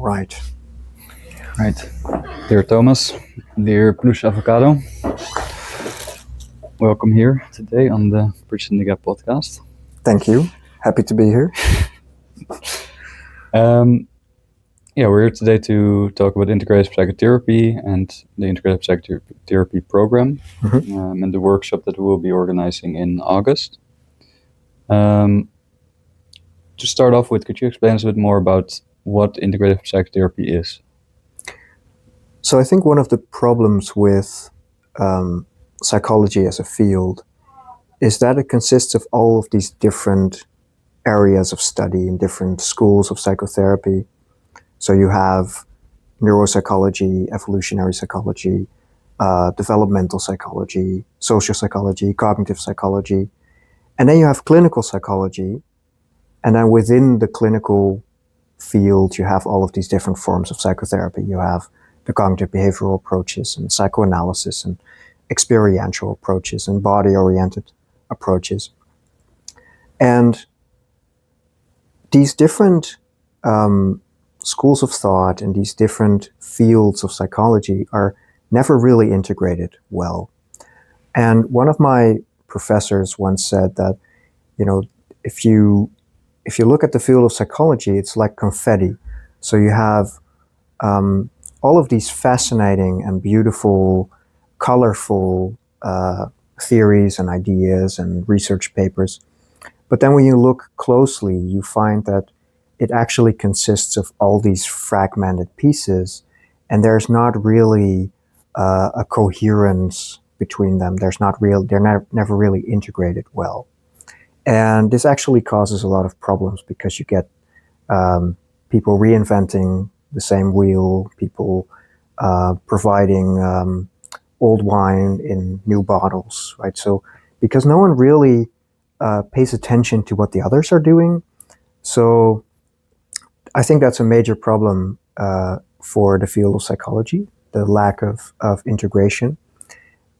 Right. Right. Dear Thomas, dear Plush Avocado, welcome here today on the Bridge in the Gap podcast. Thank you. Happy to be here. We're here today to talk about integrative psychotherapy and the integrative psychotherapy program and the workshop that we'll be organizing in August. To start off with, could you explain us a bit more about what integrative psychotherapy is? So I think one of the problems with psychology as a field is that it consists of all of these different areas of study and different schools of psychotherapy. So you have neuropsychology, evolutionary psychology, developmental psychology, social psychology, cognitive psychology, and then you have clinical psychology. And then within the clinical field, you have all of these different forms of psychotherapy. You have the cognitive behavioral approaches and psychoanalysis and experiential approaches and body-oriented approaches. And these different schools of thought and these different fields of psychology are never really integrated well. And one of my professors once said that, if you look at the field of psychology, it's like confetti. So you have all of these fascinating and beautiful, colorful theories and ideas and research papers. But then when you look closely, you find that it actually consists of all these fragmented pieces, and there's not really a coherence between them. They're never really integrated well. And this actually causes a lot of problems because you get people reinventing the same wheel, people providing old wine in new bottles, right? So because no one really pays attention to what the others are doing. So I think that's a major problem for the field of psychology, the lack of integration.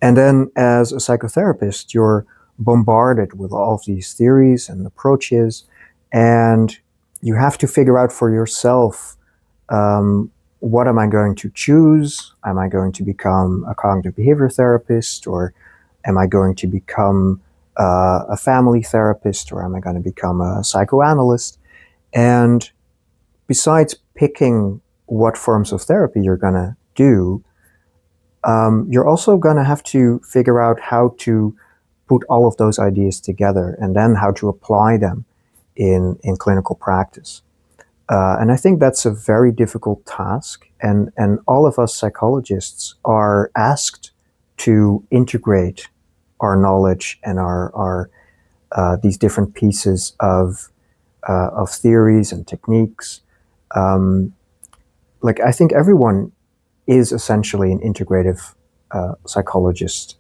And then as a psychotherapist, you're bombarded with all of these theories and approaches, and you have to figure out for yourself, what am I going to choose? Am I going to become a cognitive behavior therapist, or am I going to become a family therapist, or am I going to become a psychoanalyst? And besides picking what forms of therapy you're going to do, you're also going to have to figure out how to put all of those ideas together and then how to apply them in clinical practice. And I think that's a very difficult task. And all of us psychologists are asked to integrate our knowledge and our these different pieces of theories and techniques. I think everyone is essentially an integrative psychologist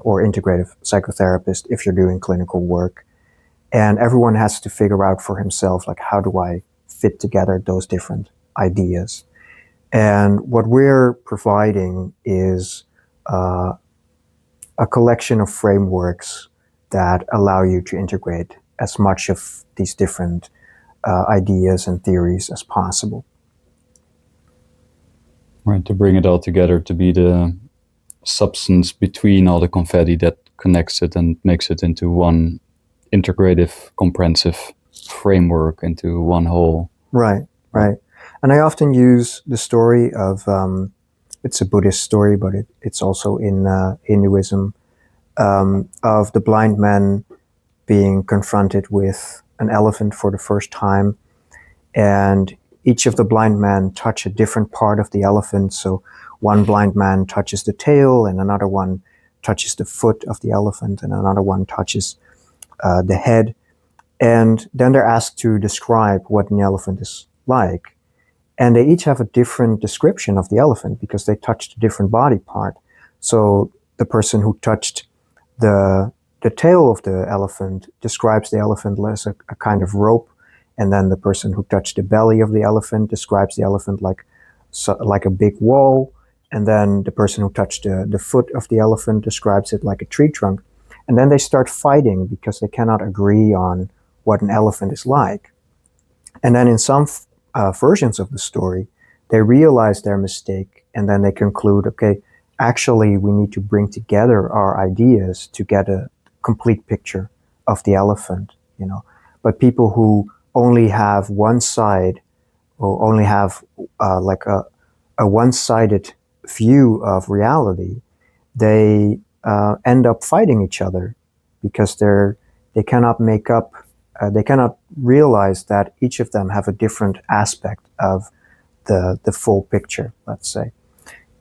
or integrative psychotherapist if you're doing clinical work. And everyone has to figure out for himself, how do I fit together those different ideas? And what we're providing is a collection of frameworks that allow you to integrate as much of these different ideas and theories as possible. Right, to bring it all together, to be the substance between all the confetti that connects it and makes it into one integrative, comprehensive framework, into one whole. Right. And I often use the story of, it's a Buddhist story, but it's also in Hinduism, of the blind man being confronted with an elephant for the first time, and each of the blind men touch a different part of the elephant. So one blind man touches the tail, and another one touches the foot of the elephant, and another one touches the head. And then they're asked to describe what an elephant is like. And they each have a different description of the elephant because they touched a different body part. So the person who touched the tail of the elephant describes the elephant as a kind of rope. And then the person who touched the belly of the elephant describes the elephant like a big wall. And then the person who touched the foot of the elephant describes it like a tree trunk. And then they start fighting because they cannot agree on what an elephant is like. And then in some versions of the story, they realize their mistake, and then they conclude, okay, actually we need to bring together our ideas to get a complete picture of the elephant, you know. But people who only have one side, or only have like a one-sided view of reality, they end up fighting each other because they cannot make up, they cannot realize that each of them have a different aspect of the full picture, let's say.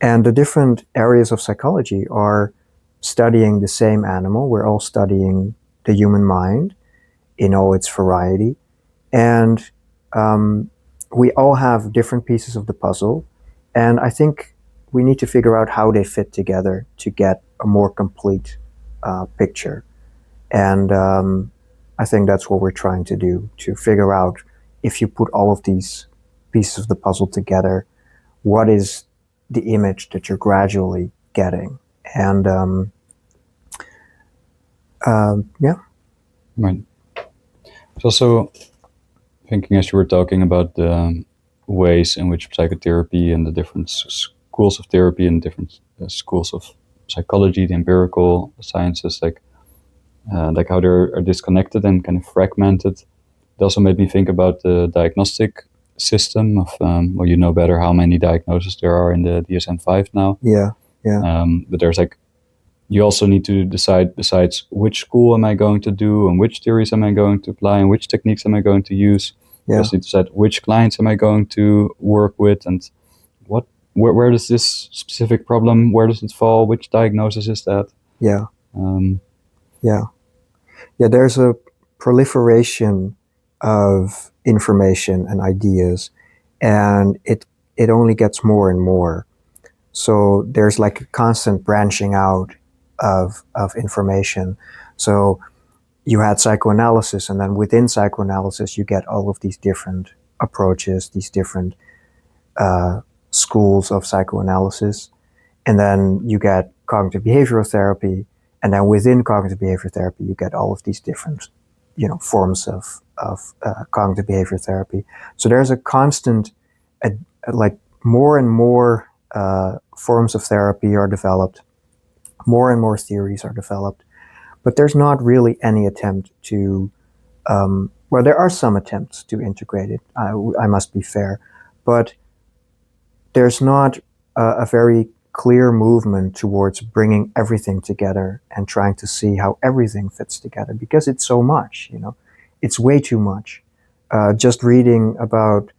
And the different areas of psychology are studying the same animal. We're all studying the human mind in all its variety. And we all have different pieces of the puzzle. And I think we need to figure out how they fit together to get a more complete picture. And I think that's what we're trying to do, to figure out, if you put all of these pieces of the puzzle together, what is the image that you're gradually getting. And yeah. Right. I was also thinking, as you were talking about the ways in which psychotherapy and the different schools of therapy and different schools of psychology, the empirical sciences, like how they are disconnected and kind of fragmented. It also made me think about the diagnostic system of, well, you know better how many diagnoses there are in the DSM-5 now. Yeah, yeah. But there's like, you also need to decide, besides which school am I going to do and which theories am I going to apply and which techniques am I going to use. You also need to decide which clients am I going to work with, and where does this specific problem, where does it fall, which diagnosis is that? Yeah. Yeah. There's a proliferation of information and ideas, and it only gets more and more. So there's like a constant branching out of information. So you had psychoanalysis, and then within psychoanalysis you get all of these different approaches, these different schools of psychoanalysis, and then you get cognitive behavioral therapy, and then within cognitive behavioral therapy you get all of these different, you know, forms of cognitive behavioral therapy. So there's a constant, like more and more forms of therapy are developed, more and more theories are developed, but there's not really any attempt to, well, there are some attempts to integrate it, I must be fair, but there's not a very clear movement towards bringing everything together and trying to see how everything fits together, because it's so much, you know, it's way too much. Just reading about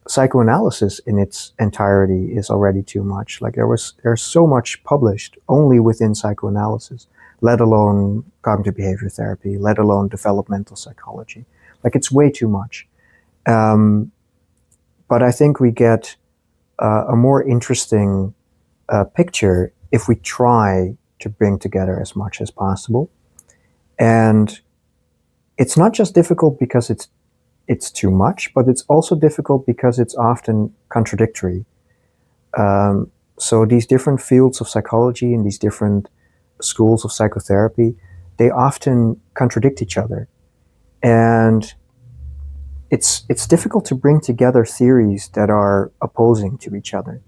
psychoanalysis in its entirety is already too much. Like there's so much published only within psychoanalysis, let alone cognitive behavior therapy, let alone developmental psychology. Like it's way too much. But I think we get a more interesting picture if we try to bring together as much as possible. And it's not just difficult because it's too much, but it's also difficult because it's often contradictory. So these different fields of psychology and these different schools of psychotherapy, they often contradict each other. And it's difficult to bring together theories that are opposing to each other.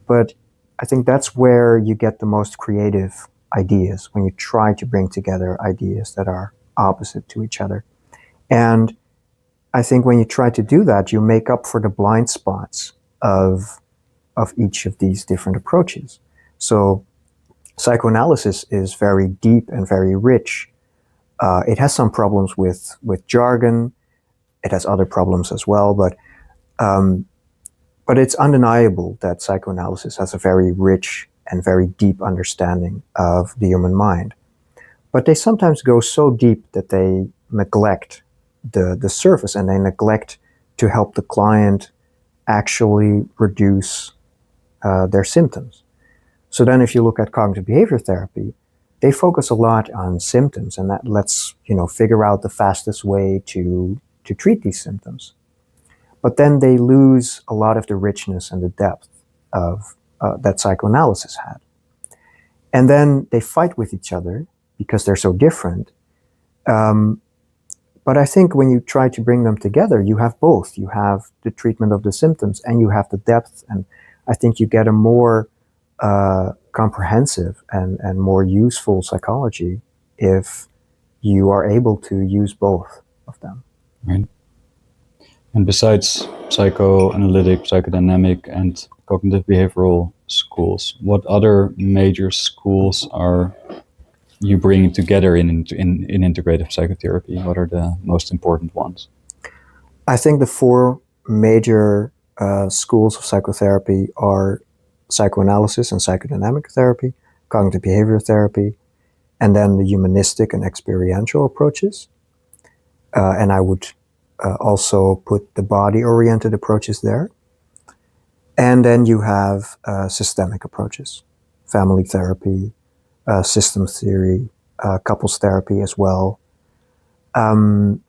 But I think that's where you get the most creative ideas, when you try to bring together ideas that are opposite to each other. And I think when you try to do that, you make up for the blind spots of each of these different approaches. So psychoanalysis is very deep and very rich. It has some problems with jargon. It has other problems as well, but it's undeniable that psychoanalysis has a very rich and very deep understanding of the human mind. But they sometimes go so deep that they neglect the surface, and they neglect to help the client actually reduce their symptoms. So then if you look at cognitive behavior therapy, they focus a lot on symptoms, and that lets, you know, figure out the fastest way to treat these symptoms. But then they lose a lot of the richness and the depth of that psychoanalysis had. And then they fight with each other because they're so different. But I think when you try to bring them together, you have both. You have the treatment of the symptoms and you have the depth. And I think you get a more comprehensive and more useful psychology if you are able to use both of them. Right. And besides psychoanalytic, psychodynamic, and cognitive behavioral schools, what other major schools are you bringing together in integrative psychotherapy? What are the most important ones? I think the four major schools of psychotherapy are psychoanalysis and psychodynamic therapy, cognitive behavior therapy, and then the humanistic and experiential approaches. And I would also put the body-oriented approaches there. And then you have systemic approaches, family therapy, systems theory, couples therapy as well. And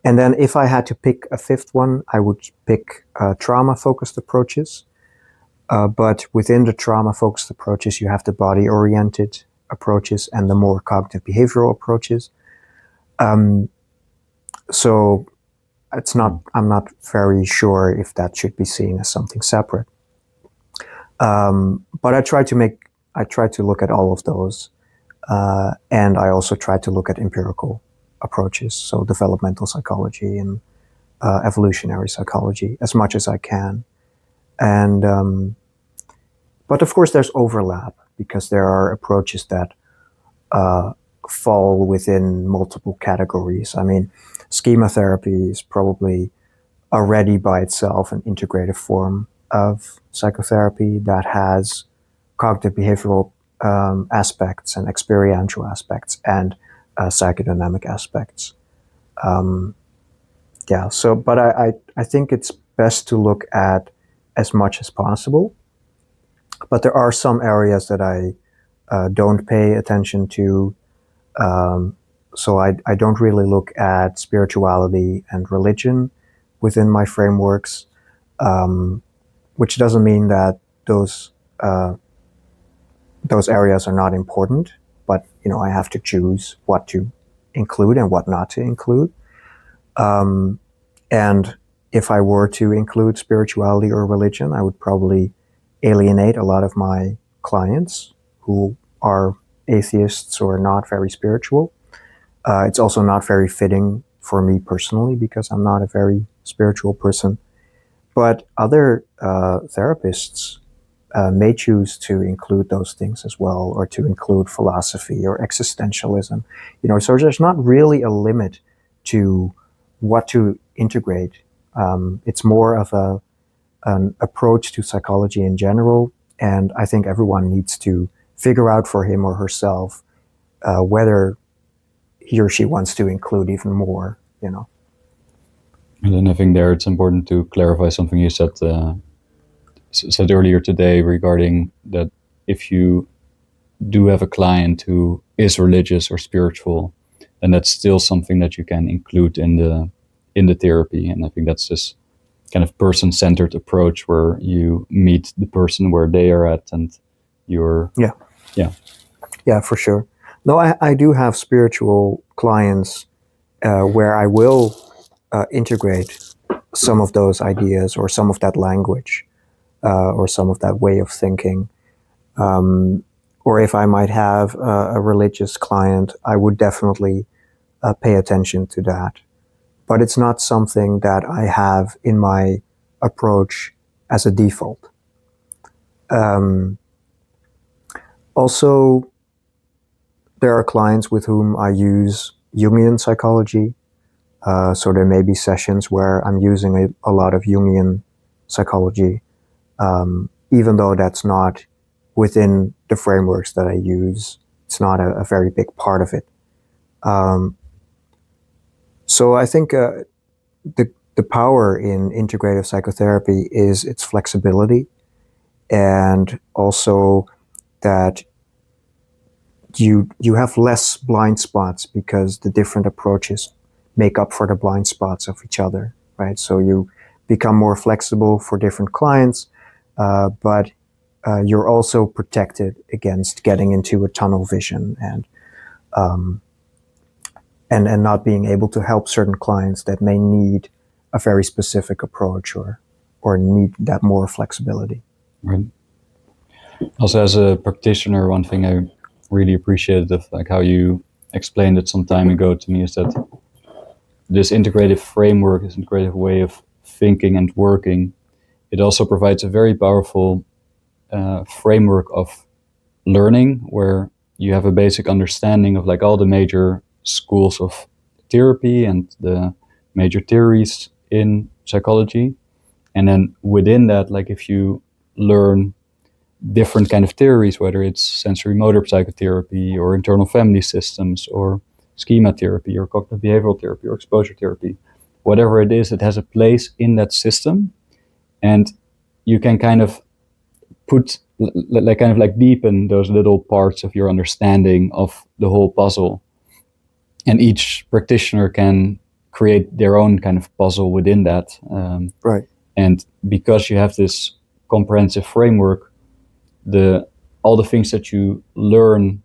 then if I had to pick a fifth one, I would pick trauma-focused approaches. But within the trauma-focused approaches, you have the body-oriented approaches and the more cognitive behavioral approaches. So it's not. I'm not very sure if that should be seen as something separate. But I try to look at all of those, and I also try to look at empirical approaches, so developmental psychology and evolutionary psychology as much as I can. And but of course there's overlap because there are approaches that fall within multiple categories. I mean, schema therapy is probably already by itself an integrative form of psychotherapy that has cognitive behavioral aspects and experiential aspects and psychodynamic aspects. But I think it's best to look at as much as possible. But there are some areas that I don't pay attention to. So I don't really look at spirituality and religion within my frameworks, which doesn't mean that those areas are not important. But I have to choose what to include and what not to include. And if I were to include spirituality or religion, I would probably alienate a lot of my clients who are atheists or not very spiritual. It's also not very fitting for me personally because I'm not a very spiritual person. But other therapists may choose to include those things as well, or to include philosophy or existentialism. So there's not really a limit to what to integrate. It's more of an approach to psychology in general, and I think everyone needs to figure out for him or herself whether he or she wants to include even more. And then I think there it's important to clarify something you said earlier today regarding that if you do have a client who is religious or spiritual, then that's still something that you can include in the therapy. And I think that's this kind of person-centered approach where you meet the person where they are at and you're... Yeah, for sure. No, I do have spiritual clients where I will integrate some of those ideas or some of that language or some of that way of thinking. Or if I might have a religious client, I would definitely pay attention to that. But it's not something that I have in my approach as a default. Also, there are clients with whom I use Jungian psychology. So there may be sessions where I'm using a lot of Jungian psychology, even though that's not within the frameworks that I use. It's not a very big part of it. So I think the power in integrative psychotherapy is its flexibility, and also that you have less blind spots because the different approaches make up for the blind spots of each other, right? So you become more flexible for different clients, but you're also protected against getting into a tunnel vision and and not being able to help certain clients that may need a very specific approach or need that more flexibility. Right. Also, as a practitioner, one thing I really appreciated of like how you explained it some time ago to me is that this integrative framework, this integrative way of thinking and working, it also provides a very powerful framework of learning where you have a basic understanding of like all the major schools of therapy and the major theories in psychology. And then within that, like if you learn different kind of theories, whether it's sensory motor psychotherapy or internal family systems or schema therapy or cognitive behavioral therapy or exposure therapy, whatever it is, it has a place in that system. And you can kind of put like kind of like deepen those little parts of your understanding of the whole puzzle, and each practitioner can create their own kind of puzzle within that. Right. And because you have this comprehensive framework, all the things that you learn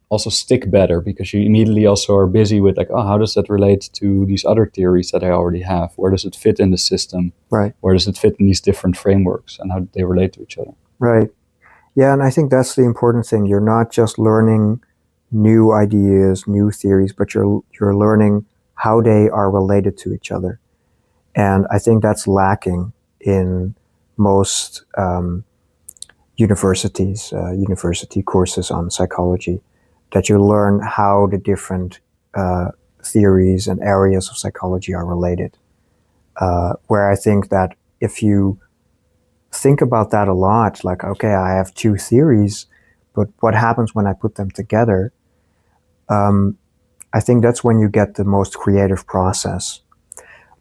also stick better because you immediately also are busy with like, oh, how does that relate to these other theories that I already have? Where does it fit in the system? Right. Where does it fit in these different frameworks and how do they relate to each other? Right. Yeah, and I think that's the important thing. You're not just learning new ideas, new theories, but you're learning how they are related to each other. And I think that's lacking in most university courses on psychology, that you learn how the different theories and areas of psychology are related. Where I think that if you think about that a lot, like, okay, I have two theories, but what happens when I put them together? I think that's when you get the most creative process.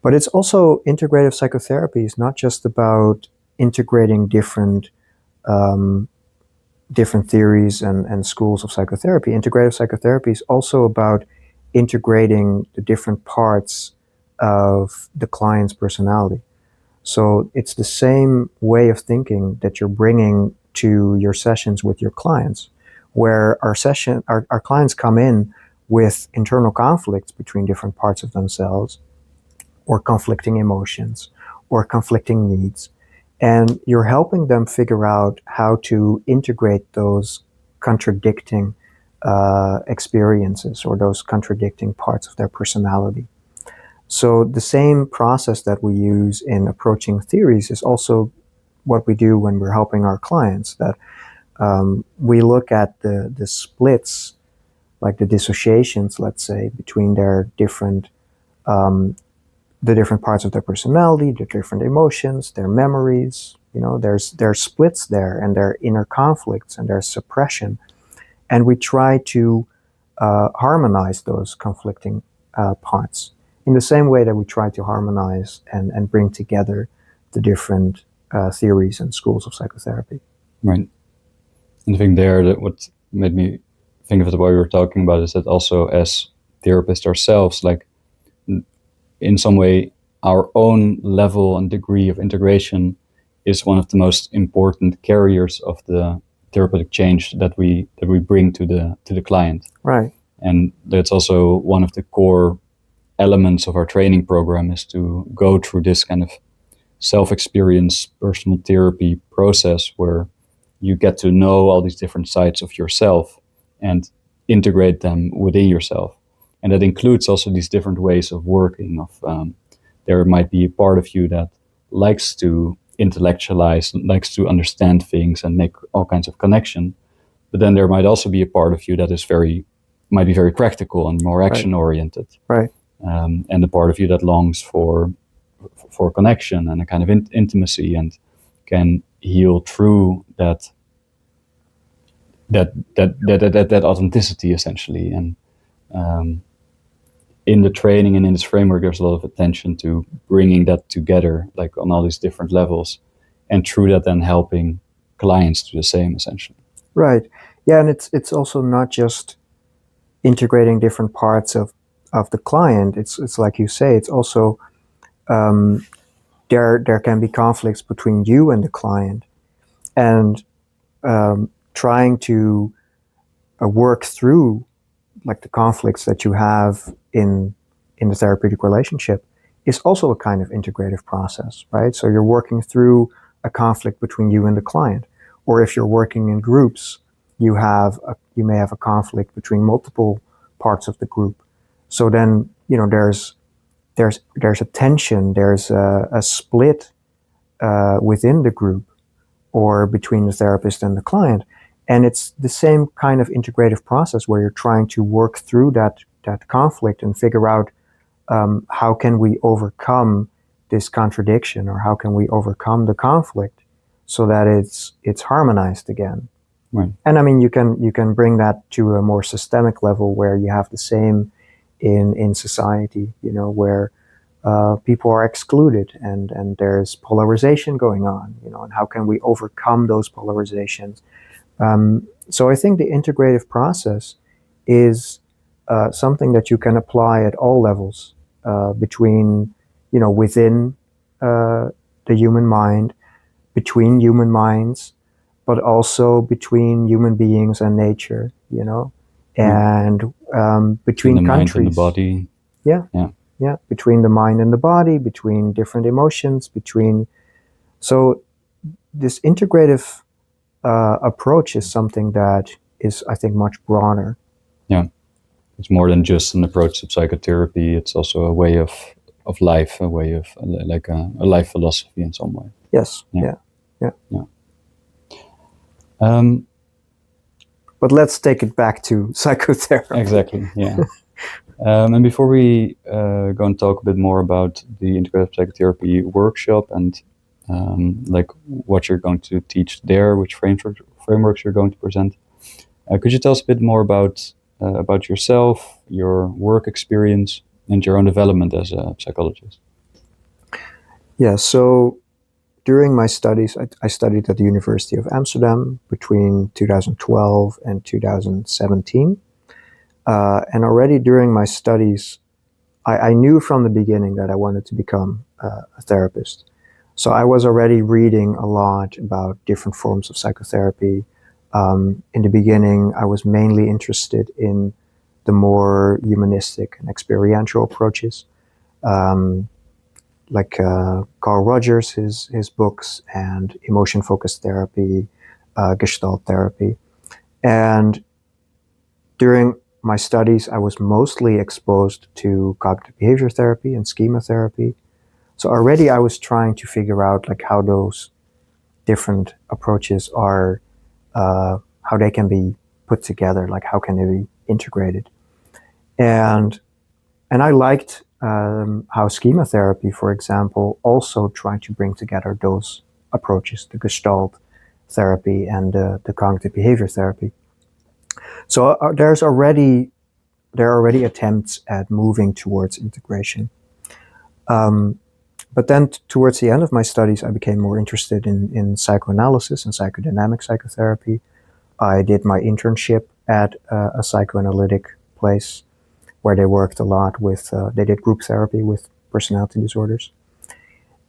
But it's also, integrative psychotherapy is not just about integrating different theories and schools of psychotherapy. Integrative psychotherapy is also about integrating the different parts of the client's personality. So it's the same way of thinking that you're bringing to your sessions with your clients, where our clients come in with internal conflicts between different parts of themselves, or conflicting emotions, or conflicting needs. And you're helping them figure out how to integrate those contradicting experiences or those contradicting parts of their personality. So the same process that we use in approaching theories is also what we do when we're helping our clients, that we look at the splits, like the dissociations, let's say, between their different the different parts of their personality, their different emotions, their memories. There's splits there, and there are inner conflicts, and there's suppression. And we try to harmonize those conflicting parts in the same way that we try to harmonize and bring together the different theories and schools of psychotherapy. Right. And I think that what made me think of it while we were talking about is that also as therapists ourselves, like in some way, our own level and degree of integration is one of the most important carriers of the therapeutic change that we bring to the client. Right. And that's also one of the core elements of our training program, is to go through this kind of self-experience personal therapy process where you get to know all these different sides of yourself and integrate them within yourself. And that includes also these different ways of working. There might be a part of you that likes to intellectualize, likes to understand things and make all kinds of connection. But then there might also be a part of you that might be very practical and more action oriented. Right. And the part of you that longs for connection and a kind of intimacy and can heal through that authenticity, essentially. And in the training and in this framework, there's a lot of attention to bringing that together, like on all these different levels, and through that then helping clients do the same, essentially. Right. Yeah, and it's also not just integrating different parts of the client. It's like you say, it's also there can be conflicts between you and the client, and trying to work through like the conflicts that you have in the therapeutic relationship is also a kind of integrative process, right? So you're working through a conflict between you and the client, or if you're working in groups, you may have a conflict between multiple parts of the group. So then, there's a tension, there's a split within the group or between the therapist and the client. And it's the same kind of integrative process where you're trying to work through that conflict and figure out how can we overcome this contradiction, or how can we overcome the conflict so that it's harmonized again. Right. And I mean, you can bring that to a more systemic level where you have the same in society, where people are excluded and there's polarization going on, and how can we overcome those polarizations? So I think the integrative process is something that you can apply at all levels, between, within the human mind, between human minds, but also between human beings and nature, and between the countries. mind and the body. Yeah, between the mind and the body, between different emotions, so this integrative approach is something that is, I think, much broader. Yeah, it's more than just an approach to psychotherapy. It's also a way of life, a way of like a life philosophy in some way. Yes. Yeah. But let's take it back to psychotherapy. Exactly. Yeah. And before we go and talk a bit more about the Integrative Psychotherapy Workshop and like what you're going to teach there, which frameworks you're going to present, could you tell us a bit more about yourself, your work experience, and your own development as a psychologist? Yeah. So during my studies, I studied at the University of Amsterdam between 2012 and 2017. And already during my studies, I knew from the beginning that I wanted to become a therapist. So I was already reading a lot about different forms of psychotherapy. In the beginning, I was mainly interested in the more humanistic and experiential approaches, like Carl Rogers, his books, and emotion-focused therapy, Gestalt therapy. And during my studies, I was mostly exposed to cognitive behavior therapy and schema therapy. So already I was trying to figure out like how those different approaches are, how they can be put together, like how can they be integrated. And I liked how schema therapy, for example, also tried to bring together those approaches, the Gestalt therapy and the cognitive behavior therapy. So there are already attempts at moving towards integration. But then towards the end of my studies, I became more interested in psychoanalysis and psychodynamic psychotherapy. I did my internship at a psychoanalytic place where they worked a lot with, they did group therapy with personality disorders.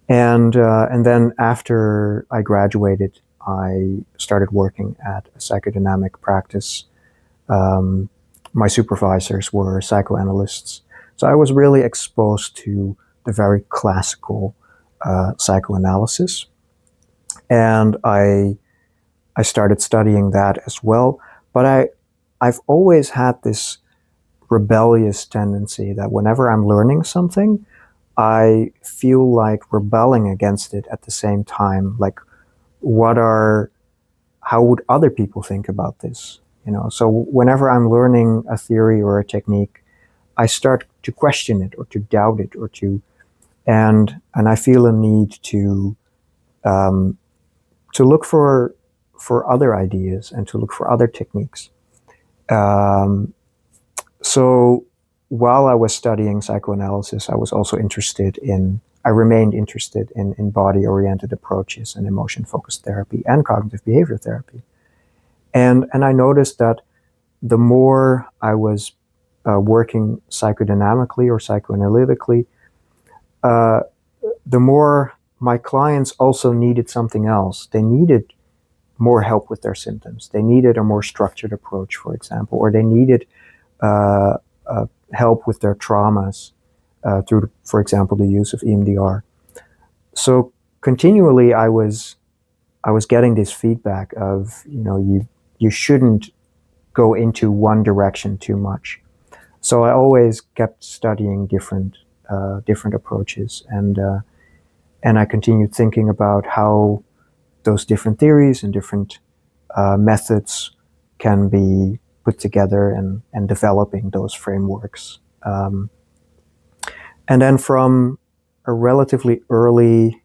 And then after I graduated, I started working at a psychodynamic practice. My supervisors were psychoanalysts. So I was really exposed to the very classical psychoanalysis. And I started studying that as well. But I've always had this rebellious tendency that whenever I'm learning something, I feel like rebelling against it at the same time. Like, how would other people think about this? So whenever I'm learning a theory or a technique, I start to question it or to doubt it and I feel a need to look for other ideas and to look for other techniques. So while I was studying psychoanalysis, I remained interested in body-oriented approaches and emotion-focused therapy and cognitive behavior therapy. And I noticed that the more I was working psychodynamically or psychoanalytically, the more my clients also needed something else. They needed more help with their symptoms. They needed a more structured approach, for example, or they needed help with their traumas through, for example, the use of EMDR. So continually, I was getting this feedback of, you shouldn't go into one direction too much. So I always kept studying different approaches, and I continued thinking about how those different theories and different methods can be put together, and developing those frameworks. And then from a relatively early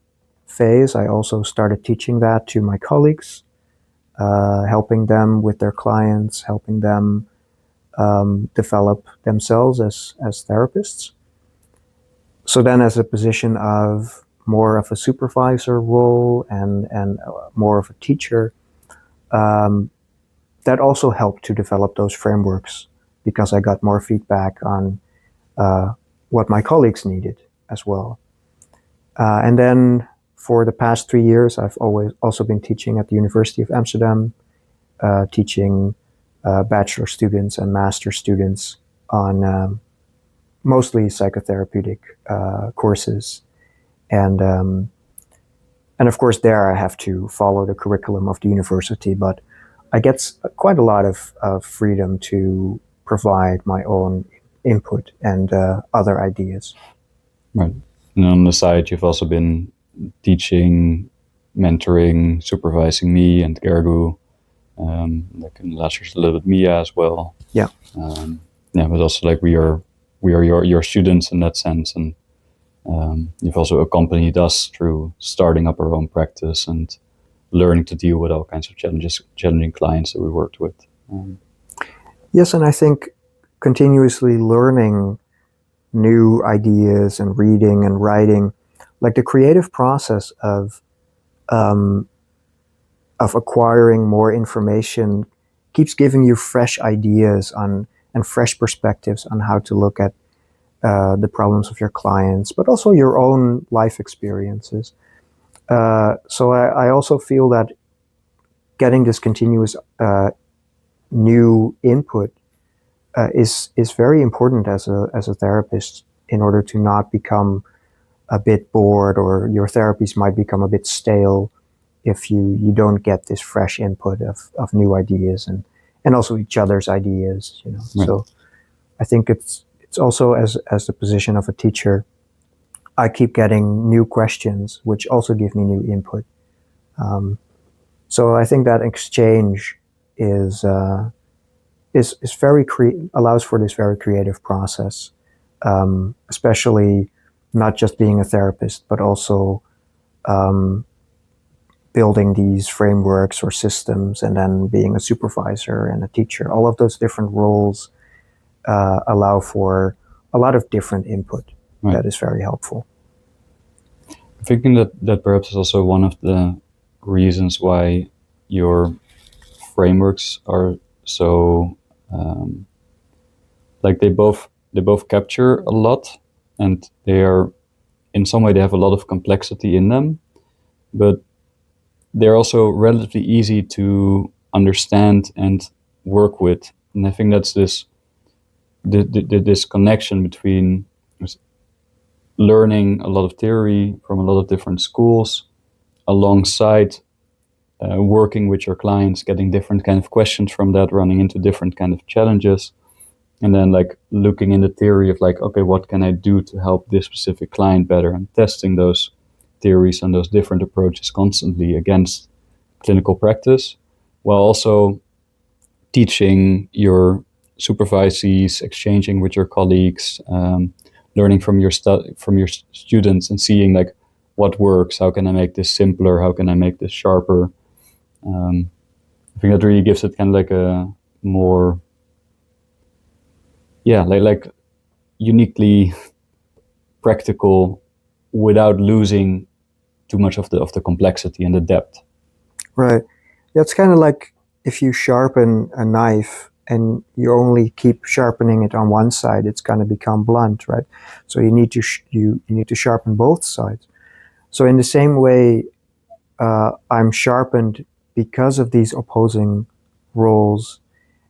phase, I also started teaching that to my colleagues, helping them with their clients, helping them develop themselves as therapists. So then, as a position of more of a supervisor role and more of a teacher, that also helped to develop those frameworks, because I got more feedback on what my colleagues needed as well. And then for the past 3 years, I've always also been teaching at the University of Amsterdam, teaching bachelor students and master students on mostly psychotherapeutic courses. And of course there I have to follow the curriculum of the university, but I get quite a lot of freedom to provide my own input and other ideas. Right. And on the side, you've also been teaching, mentoring, supervising me and Gergu. Like in the last years, a little bit Mia as well. Yeah. But also like we are your students in that sense, and you've also accompanied us through starting up our own practice and learning to deal with all kinds of challenging clients that we worked with. Yes, and I think continuously learning new ideas and reading and writing, like the creative process of acquiring more information, keeps giving you fresh ideas and fresh perspectives on how to look at the problems of your clients, but also your own life experiences. So I also feel that getting this continuous new input is very important as a therapist, in order to not become a bit bored, or your therapies might become a bit stale if you don't get this fresh input of new ideas and also each other's ideas. Right. So I think it's also, as the position of a teacher, I keep getting new questions which also give me new input. So I think that exchange is very allows for this very creative process, especially not just being a therapist, but also building these frameworks or systems, and then being a supervisor and a teacher. All of those different roles allow for a lot of different input. Right. That is very helpful. I'm thinking that perhaps is also one of the reasons why your frameworks are so like they both capture a lot, and they are, in some way, they have a lot of complexity in them, but they're also relatively easy to understand and work with. And I think that's this connection between learning a lot of theory from a lot of different schools, alongside working with your clients, getting different kind of questions from that, running into different kind of challenges, and then like looking in the theory of like, okay, what can I do to help this specific client better, and testing those theories and those different approaches constantly against clinical practice, while also teaching your supervisees, exchanging with your colleagues, learning from your students, and seeing like what works, how can I make this simpler, how can I make this sharper. I think that really gives it kind of like a more, like uniquely practical, without losing too much of the complexity and the depth. Right. Yeah, it's kind of like if you sharpen a knife and you only keep sharpening it on one side, it's going to become blunt, right? So you need to you need to sharpen both sides. So in the same way, I'm sharpened because of these opposing roles,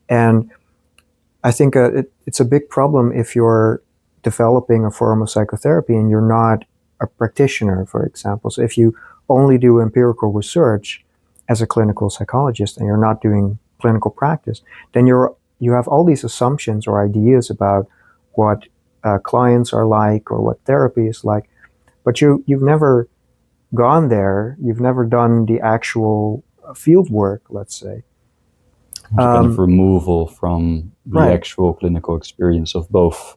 and I think it's a big problem if you're developing a form of psychotherapy and you're not a practitioner, for example. So if you only do empirical research as a clinical psychologist and you're not doing clinical practice, then you have all these assumptions or ideas about what clients are like or what therapy is like, but you've never gone there. You've never done the actual field work, let's say. Kind of removal from the Right. actual clinical experience of both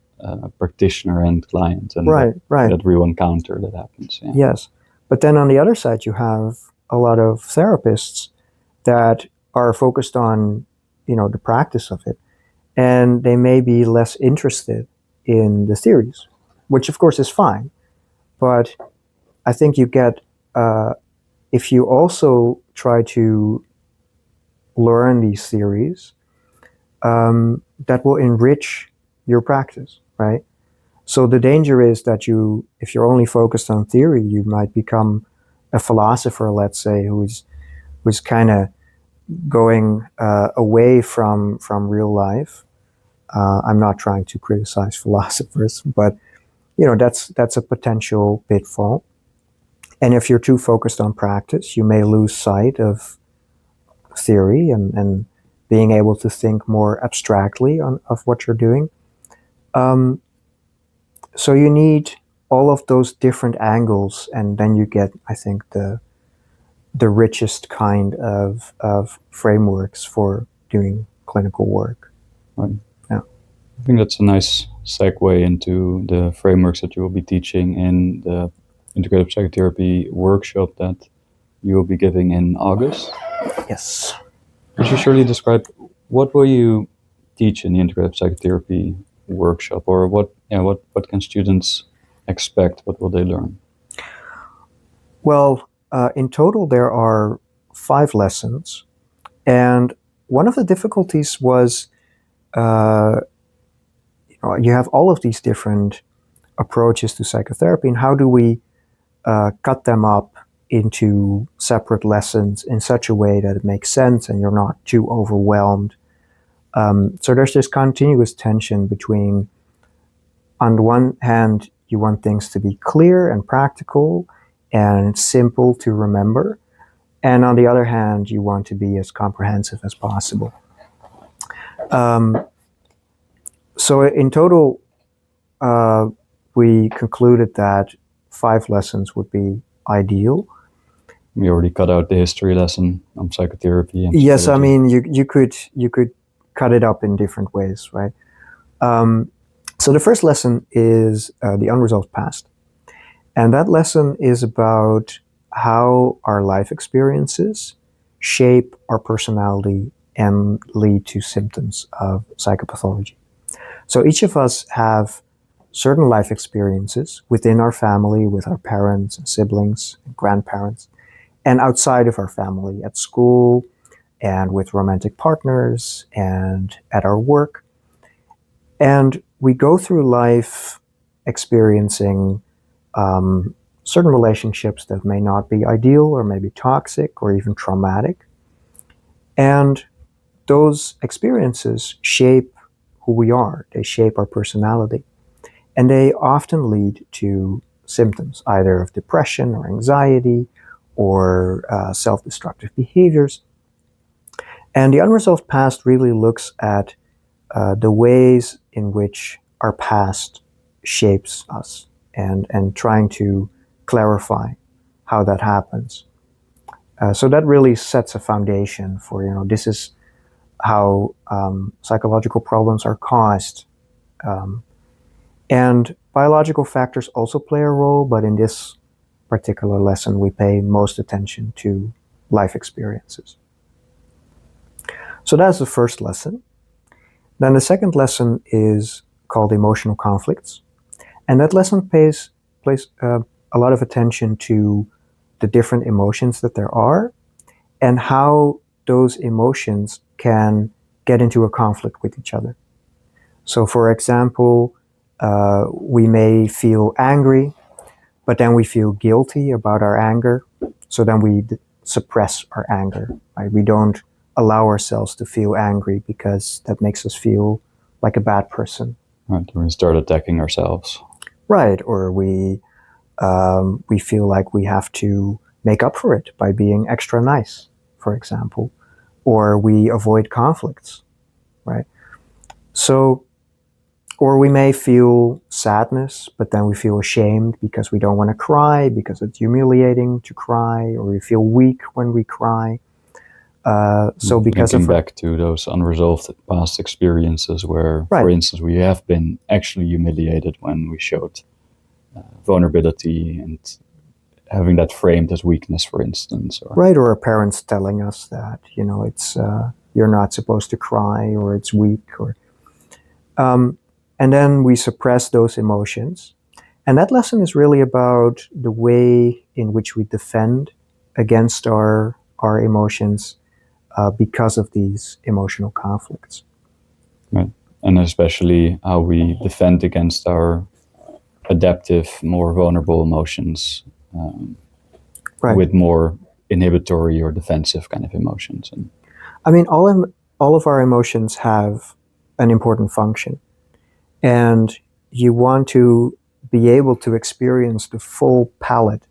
practitioner and client, and Right. that real encounter that happens. Yeah. Yes. But then on the other side, you have a lot of therapists that are focused on, the practice of it. And they may be less interested in the theories, which of course is fine. But I think you get, if you also try to learn these theories, that will enrich your practice, right? So the danger is that if you're only focused on theory, you might become a philosopher, let's say, who's kind of going away from real life. I'm not trying to criticize philosophers, but that's a potential pitfall. And if you're too focused on practice, you may lose sight of theory and being able to think more abstractly of what you're doing. So you need all of those different angles, and then you get, I think, the richest kind of frameworks for doing clinical work. Right. Yeah. I think that's a nice segue into the frameworks that you will be teaching in the Integrative Psychotherapy Workshop that you will be giving in August. Yes. Could you surely describe what will you teach in the Integrative Psychotherapy Workshop, or what can students expect? What will they learn? Well, in total, there are 5 lessons. And one of the difficulties was you have all of these different approaches to psychotherapy, and how do we cut them up into separate lessons in such a way that it makes sense and you're not too overwhelmed. So there's this continuous tension between, on the one hand, you want things to be clear and practical and simple to remember, and on the other hand, you want to be as comprehensive as possible. So in total, we concluded that 5 lessons would be ideal. We already cut out the history lesson on psychotherapy. And yes, psychology. I mean you could cut it up in different ways, right? So the first lesson is the unresolved past, and that lesson is about how our life experiences shape our personality and lead to symptoms of psychopathology. So each of us have certain life experiences within our family, with our parents and siblings and grandparents, and outside of our family, at school and with romantic partners and at our work. And we go through life experiencing certain relationships that may not be ideal or maybe toxic or even traumatic. And those experiences shape who we are. They shape our personality. And they often lead to symptoms, either of depression or anxiety or self-destructive behaviors. And the unresolved past really looks at the ways in which our past shapes us and trying to clarify how that happens. So that really sets a foundation for, this is how psychological problems are caused. And biological factors also play a role, but in this particular lesson, we pay most attention to life experiences. So that's the first lesson. Then the second lesson is called emotional conflicts. And that lesson pays a lot of attention to the different emotions that there are and how those emotions can get into a conflict with each other. So for example, we may feel angry, but then we feel guilty about our anger. So then we suppress our anger, right? We don't allow ourselves to feel angry because that makes us feel like a bad person. Right, we start attacking ourselves. Right, or we feel like we have to make up for it by being extra nice, for example, or we avoid conflicts, right? So, or we may feel sadness, but then we feel ashamed because we don't want to cry, because it's humiliating to cry, or we feel weak when we cry. So because Linking of back to those unresolved past experiences where, Right. for instance, we have been actually humiliated when we showed vulnerability and having that framed as weakness, for instance. Right, or our parents telling us that, it's you're not supposed to cry, or it's weak, or and then we suppress those emotions. And that lesson is really about the way in which we defend against our emotions because of these emotional conflicts. Right. And especially how we defend against our adaptive, more vulnerable emotions Right. with more inhibitory or defensive kind of emotions. And I mean, all of our emotions have an important function. And you want to be able to experience the full palette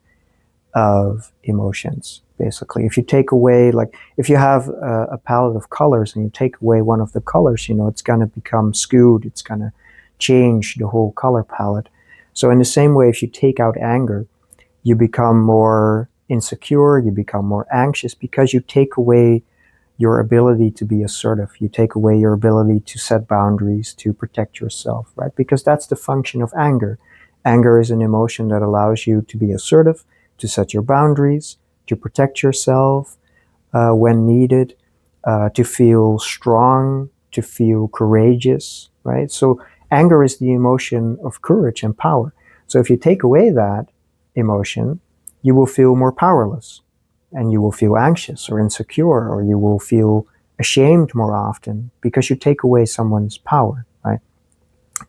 of emotions, basically. If you take away, like, if you have a palette of colors and you take away one of the colors, it's going to become skewed. It's going to change the whole color palette. So in the same way, if you take out anger, you become more insecure, you become more anxious because you take away your ability to be assertive. You take away your ability to set boundaries, to protect yourself, right? Because that's the function of anger. Anger is an emotion that allows you to be assertive, to set your boundaries, to protect yourself when needed, to feel strong, to feel courageous, right? So anger is the emotion of courage and power. So if you take away that emotion, you will feel more powerless, and you will feel anxious or insecure, or you will feel ashamed more often because you take away someone's power, right?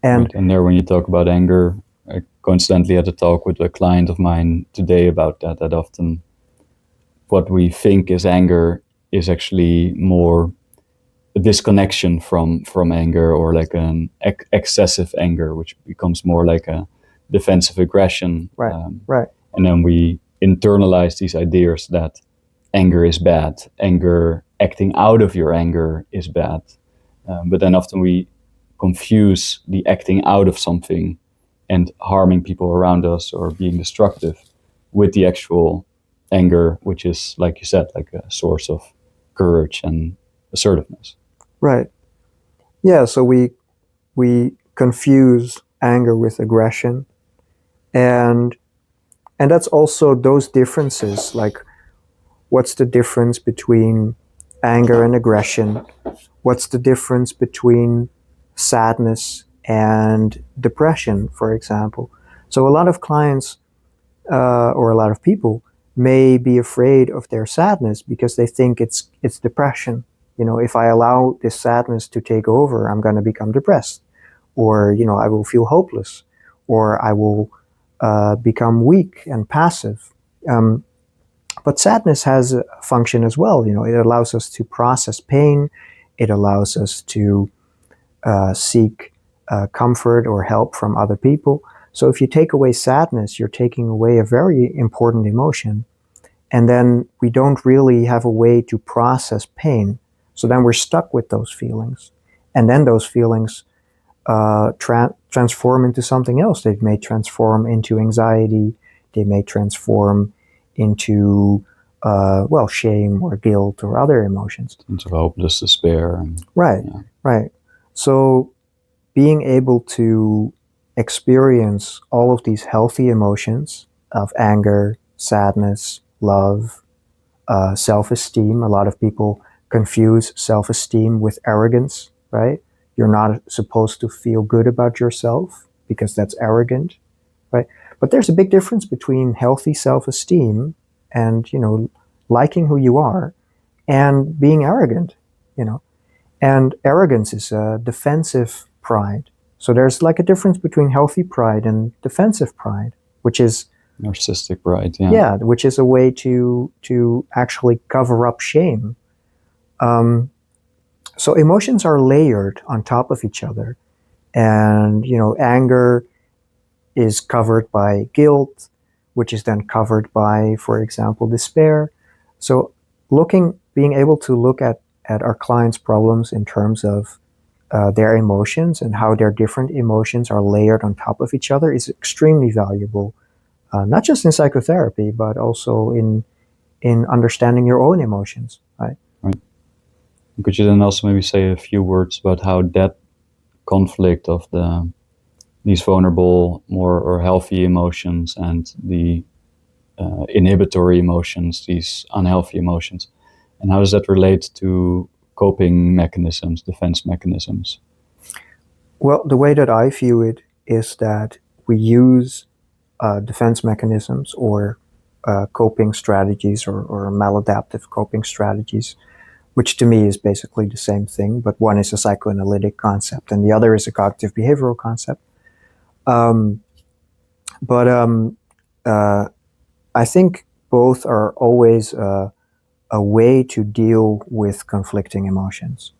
And there, when you talk about anger, I constantly had a talk with a client of mine today about that often what we think is anger is actually more a disconnection from anger, or like an excessive anger, which becomes more like a defensive aggression. Right, right. And then we internalize these ideas that anger is bad, acting out of your anger is bad. But then often we confuse the acting out of something and harming people around us or being destructive with the actual anger, which is, like you said, like a source of courage and assertiveness. Right. Yeah, so we confuse anger with aggression, and that's also those differences, like, what's the difference between anger and aggression? What's the difference between sadness and depression, for example? So a lot of clients or a lot of people may be afraid of their sadness because they think it's depression. If I allow this sadness to take over, I'm going to become depressed, or I will feel hopeless, or I will become weak and passive. But sadness has a function as well. It allows us to process pain. It allows us to seek comfort or help from other people. So if you take away sadness, you're taking away a very important emotion. And then we don't really have a way to process pain. So then we're stuck with those feelings. And then those feelings transform into something else. They may transform into anxiety. They may transform into, shame or guilt or other emotions. Into hopeless despair. Right, yeah. Right. So being able to experience all of these healthy emotions of anger, sadness, love, self-esteem. A lot of people confuse self-esteem with arrogance, right? You're not supposed to feel good about yourself because that's arrogant, right? But there's a big difference between healthy self-esteem and, liking who you are and being arrogant, And arrogance is a defensive pride. So there's like a difference between healthy pride and defensive pride, which is narcissistic pride. Yeah. Yeah, which is a way to actually cover up shame. So emotions are layered on top of each other, and anger is covered by guilt, which is then covered by, for example, despair. So being able to look at our clients' problems in terms of their emotions and how their different emotions are layered on top of each other is extremely valuable, not just in psychotherapy, but also in understanding your own emotions, right? Right. Could you then also maybe say a few words about how that conflict of these vulnerable, more or healthy emotions and the inhibitory emotions, these unhealthy emotions, and how does that relate to coping mechanisms, defense mechanisms? Well, the way that I view it is that we use defense mechanisms or coping strategies or maladaptive coping strategies, which to me is basically the same thing, but one is a psychoanalytic concept and the other is a cognitive behavioral concept. Um, but uh, I think both are always a way to deal with conflicting emotions.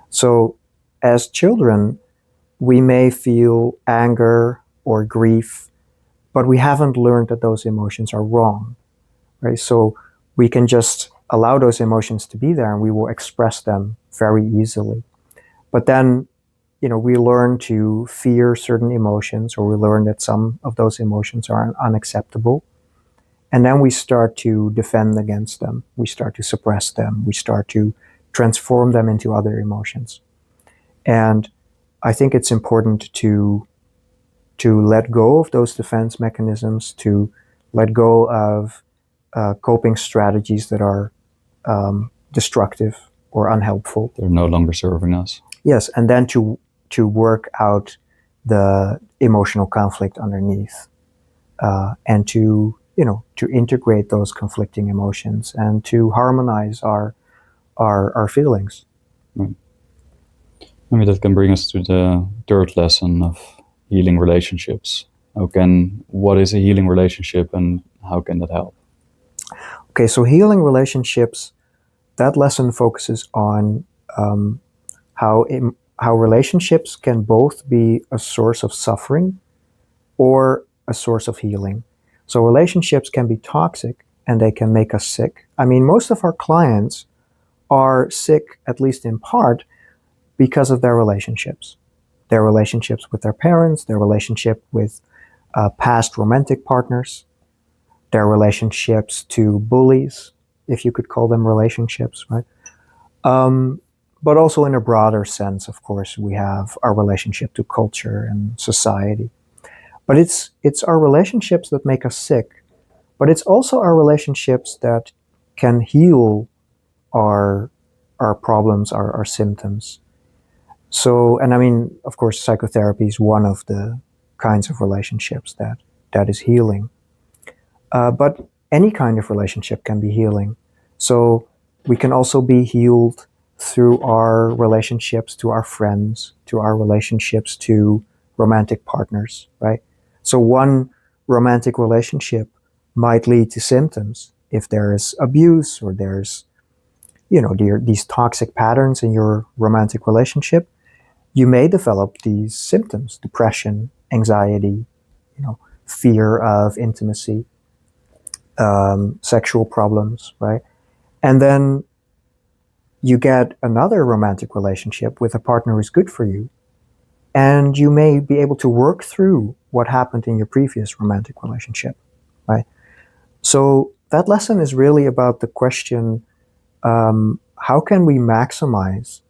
So, as children, we may feel anger or grief, but we haven't learned that those emotions are wrong, right? So, we can just allow those emotions to be there and we will express them very easily. But then, we learn to fear certain emotions, or we learn that some of those emotions are unacceptable. And then we start to defend against them. We start to suppress them. We start to transform them into other emotions. And I think it's important to let go of those defense mechanisms, to let go of coping strategies that are destructive or unhelpful. They're no longer serving us. Yes, and then to work out the emotional conflict underneath, and to integrate those conflicting emotions and to harmonize our feelings. Right. Maybe that can bring us to the third lesson of healing relationships. What is a healing relationship and how can that help? Okay, so healing relationships, that lesson focuses on how relationships can both be a source of suffering or a source of healing. So relationships can be toxic and they can make us sick. I mean, most of our clients are sick, at least in part, because of their relationships. Their relationships with their parents, their relationship with past romantic partners, their relationships to bullies, if you could call them relationships, right? Um, but also in a broader sense, of course, we have our relationship to culture and society. But it's our relationships that make us sick, but it's also our relationships that can heal our problems, our symptoms. So, and I mean, of course, psychotherapy is one of the kinds of relationships that is healing. But any kind of relationship can be healing. So we can also be healed through our relationships to our friends, to our relationships to romantic partners, right? So one romantic relationship might lead to symptoms if there is abuse or there's, these toxic patterns in your romantic relationship. You may develop these symptoms: depression, anxiety, fear of intimacy, sexual problems, right? And then you get another romantic relationship with a partner who's good for you, and you may be able to work through what happened in your previous romantic relationship, right? So that lesson is really about the question, how can we maximize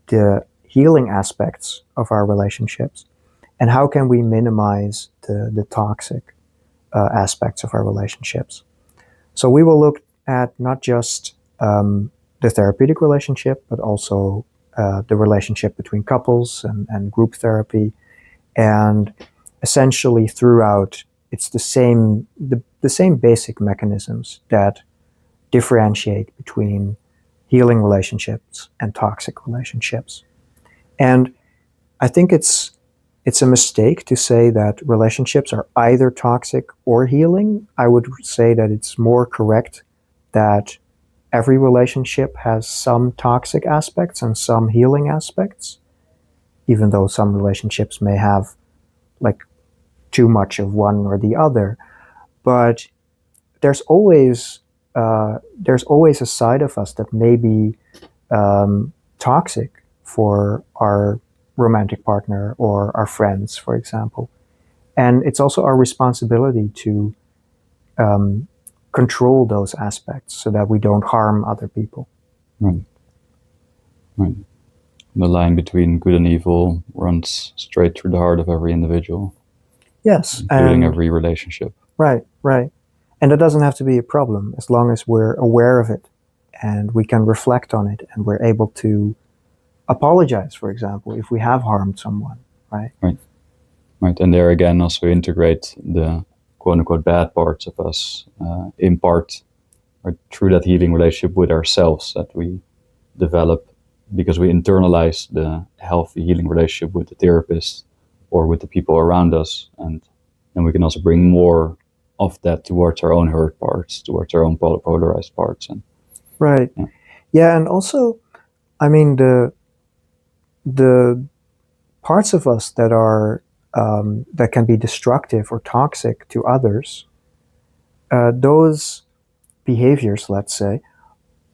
the healing aspects of our relationships, and how can we minimize the toxic aspects of our relationships? So we will look at not just the therapeutic relationship, but also the relationship between couples and group therapy. And essentially throughout, it's the same basic mechanisms that differentiate between healing relationships and toxic relationships. And I think it's a mistake to say that relationships are either toxic or healing. I would say that it's more correct that every relationship has some toxic aspects and some healing aspects, even though some relationships may have like too much of one or the other. But there's always a side of us that may be toxic for our romantic partner or our friends, for example. And it's also our responsibility to control those aspects so that we don't harm other people. Right. Right. The line between good and evil runs straight through the heart of every individual. Yes. Including every relationship. Right, right. And that doesn't have to be a problem as long as we're aware of it and we can reflect on it and we're able to apologize, for example, if we have harmed someone, right? Right. Right. And there again, also integrate the quote unquote bad parts of us in part or through that healing relationship with ourselves that we develop because we internalize the healthy healing relationship with the therapist or with the people around us. And then we can also bring more of that towards our own hurt parts, towards our own polarized parts. And right. Yeah. And also, I mean, the parts of us that are that can be destructive or toxic to others, those behaviors, let's say,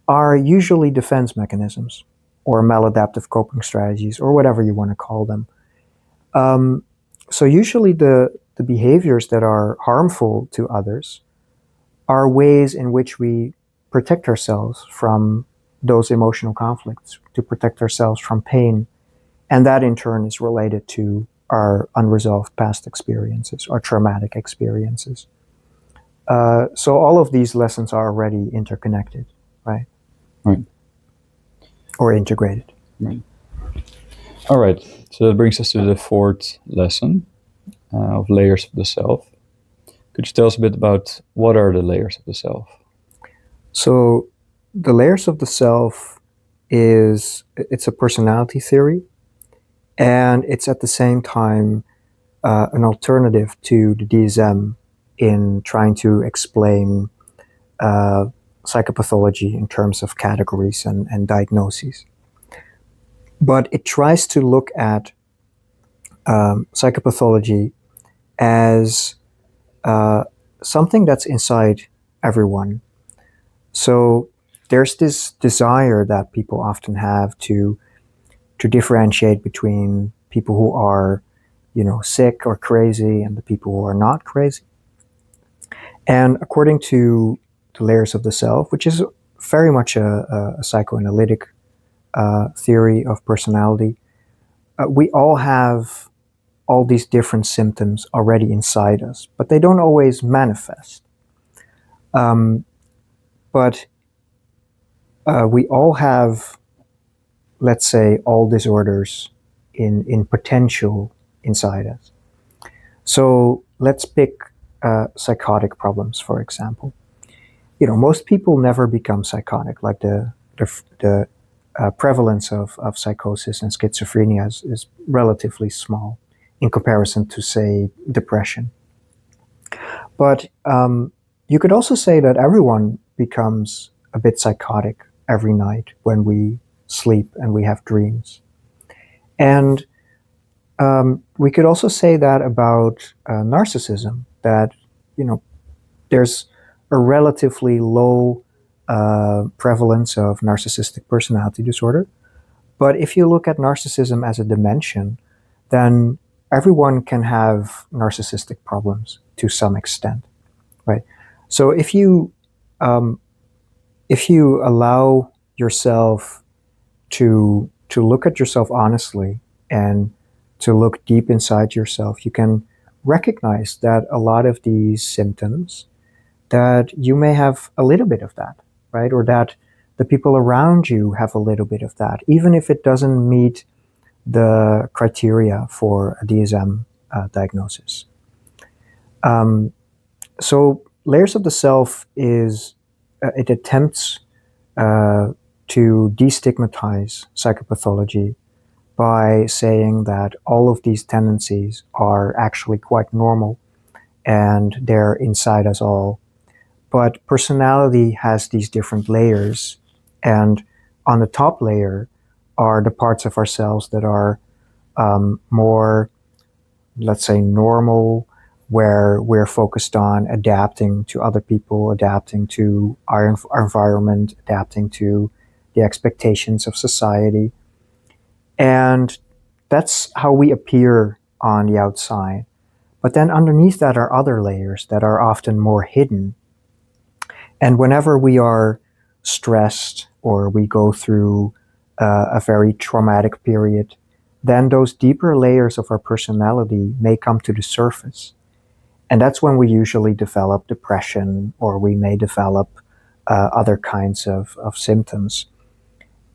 are usually defense mechanisms or maladaptive coping strategies or whatever you want to call them. So usually the behaviors that are harmful to others are ways in which we protect ourselves from those emotional conflicts, to protect ourselves from pain. And that in turn is related to our unresolved past experiences, our traumatic experiences. So all of these lessons are already interconnected, right? Right. Or integrated. Right. All right. So that brings us to the fourth lesson of layers of the self. Could you tell us a bit about what are the layers of the self? So the layers of the self it's a personality theory, and it's at the same time an alternative to the DSM in trying to explain psychopathology in terms of categories and diagnoses. But it tries to look at psychopathology as something that's inside everyone. So there's this desire that people often have to differentiate between people who are, sick or crazy and the people who are not crazy. And according to the layers of the self, which is very much a psychoanalytic theory of personality, we all have all these different symptoms already inside us, but they don't always manifest. But we all have, let's say, all disorders in potential inside us. So let's pick psychotic problems, for example. Most people never become psychotic. Like the prevalence of psychosis and schizophrenia is relatively small in comparison to, say, depression. But you could also say that everyone becomes a bit psychotic every night when we sleep and we have dreams. And we could also say that about narcissism, that, there's a relatively low prevalence of narcissistic personality disorder. But if you look at narcissism as a dimension, then everyone can have narcissistic problems to some extent, right? So if you allow yourself to look at yourself honestly and to look deep inside yourself, you can recognize that a lot of these symptoms, that you may have a little bit of that, right? Or that the people around you have a little bit of that, even if it doesn't meet the criteria for a DSM diagnosis. So layers of the self it attempts to destigmatize psychopathology by saying that all of these tendencies are actually quite normal and they're inside us all. But personality has these different layers, and on the top layer are the parts of ourselves that are more, let's say, normal, where we're focused on adapting to other people, adapting to our environment, adapting to the expectations of society. And that's how we appear on the outside. But then underneath that are other layers that are often more hidden. And whenever we are stressed or we go through a very traumatic period, then those deeper layers of our personality may come to the surface. And that's when we usually develop depression, or we may develop other kinds of symptoms.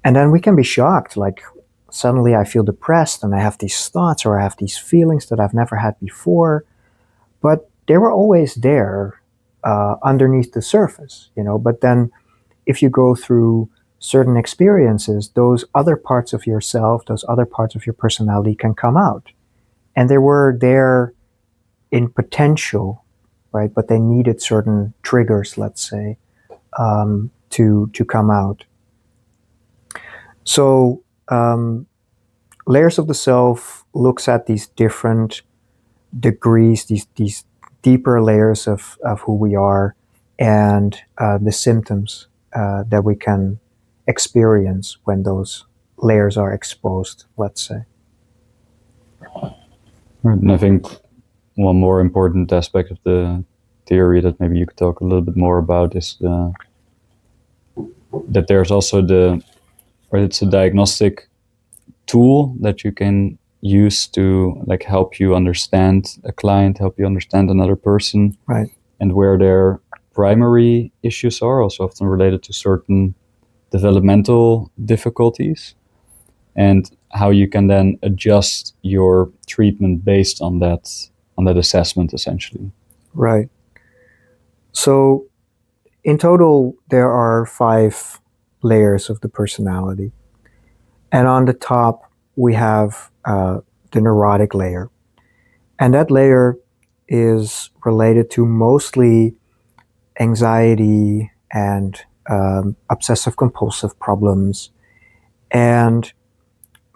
And then we can be shocked, like suddenly I feel depressed and I have these thoughts or I have these feelings that I've never had before, but they were always there underneath the surface, you know. But then if you go through certain experiences, those other parts of yourself, those other parts of your personality can come out. And they were there in potential, right? But they needed certain triggers, let's say, to come out. So layers of the self looks at these different degrees, these deeper layers of who we are, and the symptoms that we can experience when those layers are exposed, let's say. And I think one more important aspect of the theory that maybe you could talk a little bit more about is that there's also it's a diagnostic tool that you can use to like help you understand a client, help you understand another person, right? And where their primary issues are also often related to certain developmental difficulties, and how you can then adjust your treatment based on that assessment, essentially. Right. So in total, there are 5 layers of the personality. And on the top, we have the neurotic layer. And that layer is related to mostly anxiety and obsessive compulsive problems. And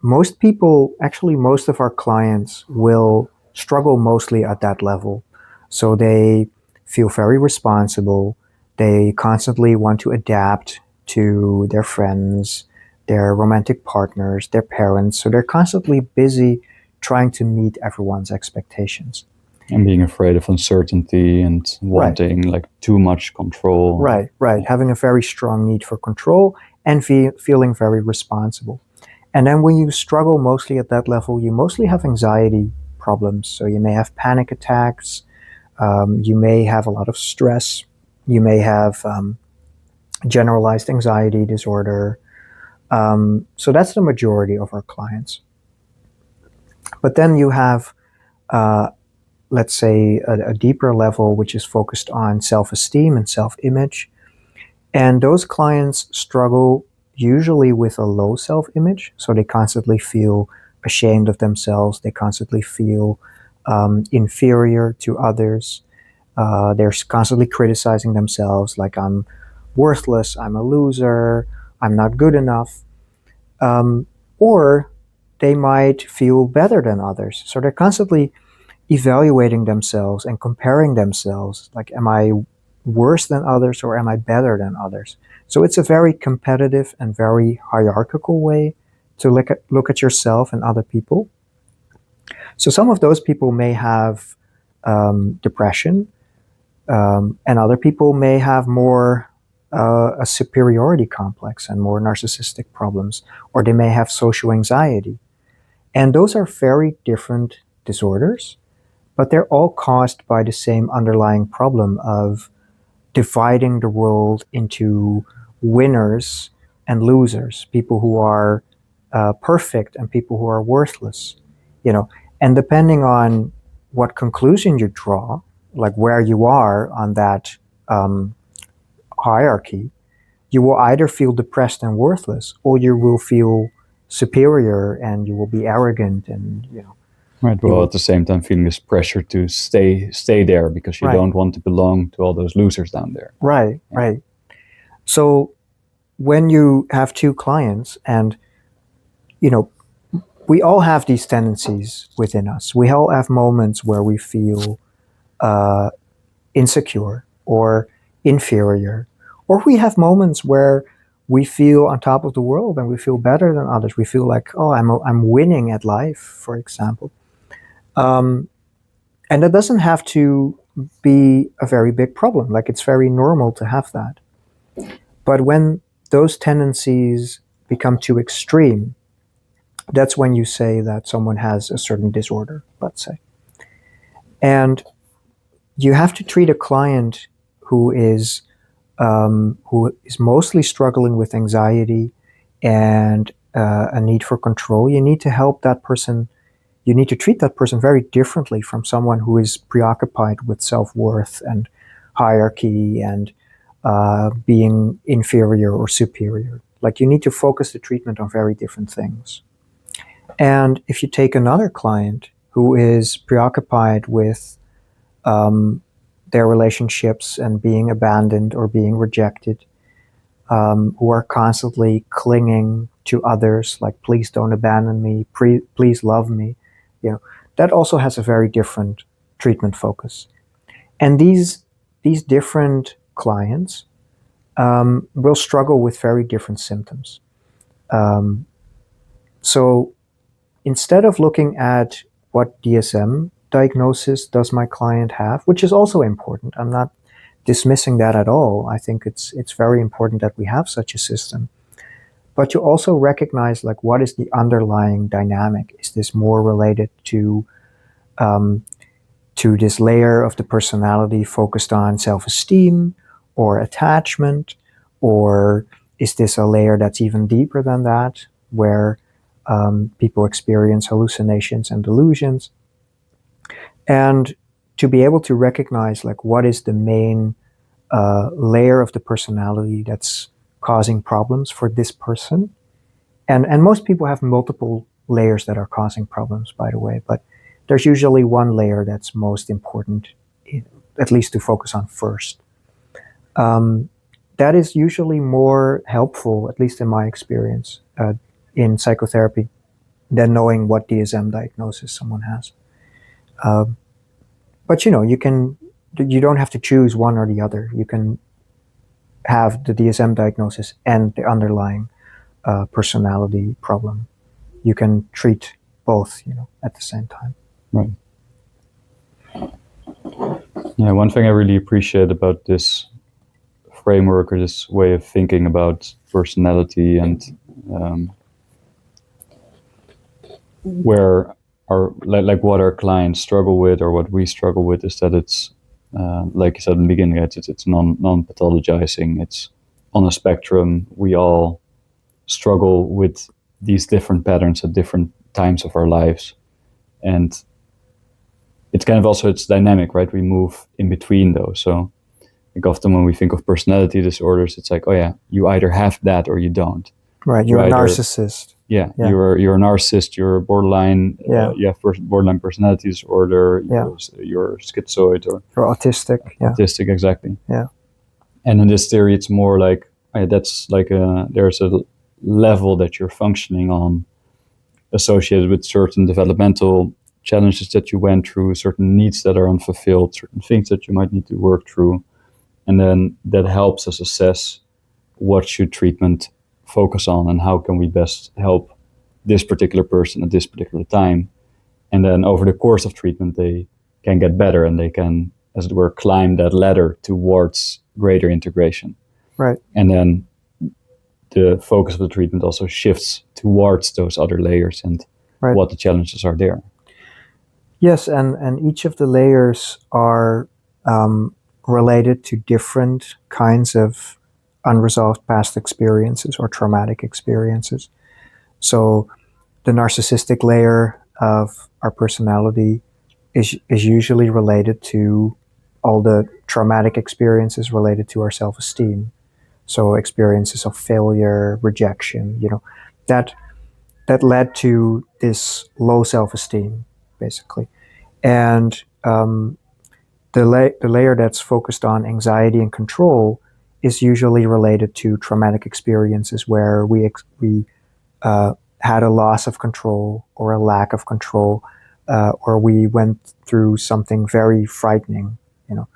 most people, actually, most of our clients will struggle mostly at that level. So they feel very responsible. They constantly want to adapt to their friends, their romantic partners, their parents. So they're constantly busy trying to meet everyone's expectations. And being afraid of uncertainty and wanting like too much control. Right. Having a very strong need for control and feeling very responsible. And then when you struggle mostly at that level, you mostly have anxiety problems. So you may have panic attacks. You may have a lot of stress. You may have generalized anxiety disorder. So that's the majority of our clients. But then you have, let's say, a deeper level, which is focused on self-esteem and self-image. And those clients struggle usually with a low self-image. So they constantly feel ashamed of themselves. They constantly feel inferior to others. They're constantly criticizing themselves, like, I'm worthless, I'm a loser, I'm not good enough. Or they might feel better than others. So they're constantly evaluating themselves and comparing themselves, like, am I worse than others or am I better than others? So it's a very competitive and very hierarchical way to look at yourself and other people. So some of those people may have depression, and other people may have more a superiority complex and more narcissistic problems, or they may have social anxiety. And those are very different disorders, but they're all caused by the same underlying problem of dividing the world into winners and losers, people who are perfect and people who are worthless, you know. And depending on what conclusion you draw, like where you are on that hierarchy, you will either feel depressed and worthless, or you will feel superior and you will be arrogant and, you know. Right. Well, at the same time, feeling this pressure to stay there because you don't want to belong to all those losers down there. Right. So when you have two clients, and we all have these tendencies within us. We all have moments where we feel insecure or inferior, or we have moments where we feel on top of the world and we feel better than others. We feel like, oh, I'm winning at life, for example. And that doesn't have to be a very big problem. Like, it's very normal to have that. But when those tendencies become too extreme, that's when you say that someone has a certain disorder, let's say. And you have to treat a client who is mostly struggling with anxiety and a need for control. You need to help that person. You need to treat that person very differently from someone who is preoccupied with self-worth and hierarchy and being inferior or superior. Like, you need to focus the treatment on very different things. And if you take another client who is preoccupied with their relationships and being abandoned or being rejected, who are constantly clinging to others, like, please don't abandon me, please love me, that also has a very different treatment focus. And these different clients will struggle with very different symptoms. So instead of looking at what DSM diagnosis does my client have, which is also important, I'm not dismissing that at all. I think it's very important that we have such a system. But you also recognize, like, what is the underlying dynamic? Is this more related to this layer of the personality focused on self-esteem or attachment? Or is this a layer that's even deeper than that, where people experience hallucinations and delusions? And to be able to recognize, like, what is the main layer of the personality that's causing problems for this person. And most people have multiple layers that are causing problems, by the way, but there's usually one layer that's most important, at least to focus on first. That is usually more helpful, at least in my experience, in psychotherapy, than knowing what DSM diagnosis someone has. But you don't have to choose one or the other. You can have the DSM diagnosis and the underlying personality problem. You can treat both, at the same time. Right. Yeah, one thing I really appreciate about this framework, or this way of thinking about personality, and where what our clients struggle with, or what we struggle with, is that it's like you said in the beginning, it's non-pathologizing. It's on a spectrum. We all struggle with these different patterns at different times of our lives, and it's kind of also, it's dynamic, right? We move in between those. So, like, often when we think of personality disorders, it's like, oh yeah, you either have that or you don't. Right, you're a narcissist. Yeah, you're a narcissist. You're a borderline. You have borderline personality disorder. You're schizoid, or you're autistic. Autistic, exactly. Yeah. And in this theory, it's more like that's like there's a level that you're functioning on, associated with certain developmental challenges that you went through, certain needs that are unfulfilled, certain things that you might need to work through, and then that helps us assess what should treatment focus on, and how can we best help this particular person at this particular time. And then over the course of treatment, they can get better, and they can, as it were, climb that ladder towards greater integration. Right. And then the focus of the treatment also shifts towards those other layers and what the challenges are there. Yes, and each of the layers are related to different kinds of unresolved past experiences or traumatic experiences. So the narcissistic layer of our personality is usually related to all the traumatic experiences related to our self-esteem. So experiences of failure, rejection, that led to this low self-esteem. basically. And the layer that's focused on anxiety and control is usually related to traumatic experiences where we had a loss of control or a lack of control, or we went through something very frightening, you know.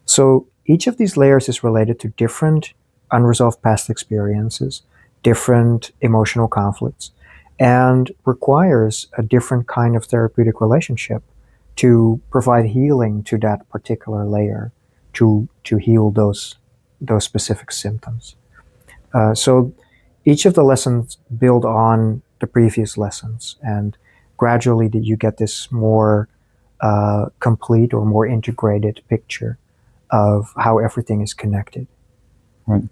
So each of these layers is related to different unresolved past experiences, different emotional conflicts, and requires a different kind of therapeutic relationship to provide healing to that particular layer, to heal those specific symptoms. So each of the lessons build on the previous lessons, and gradually you get this more complete or more integrated picture of how everything is connected. Right.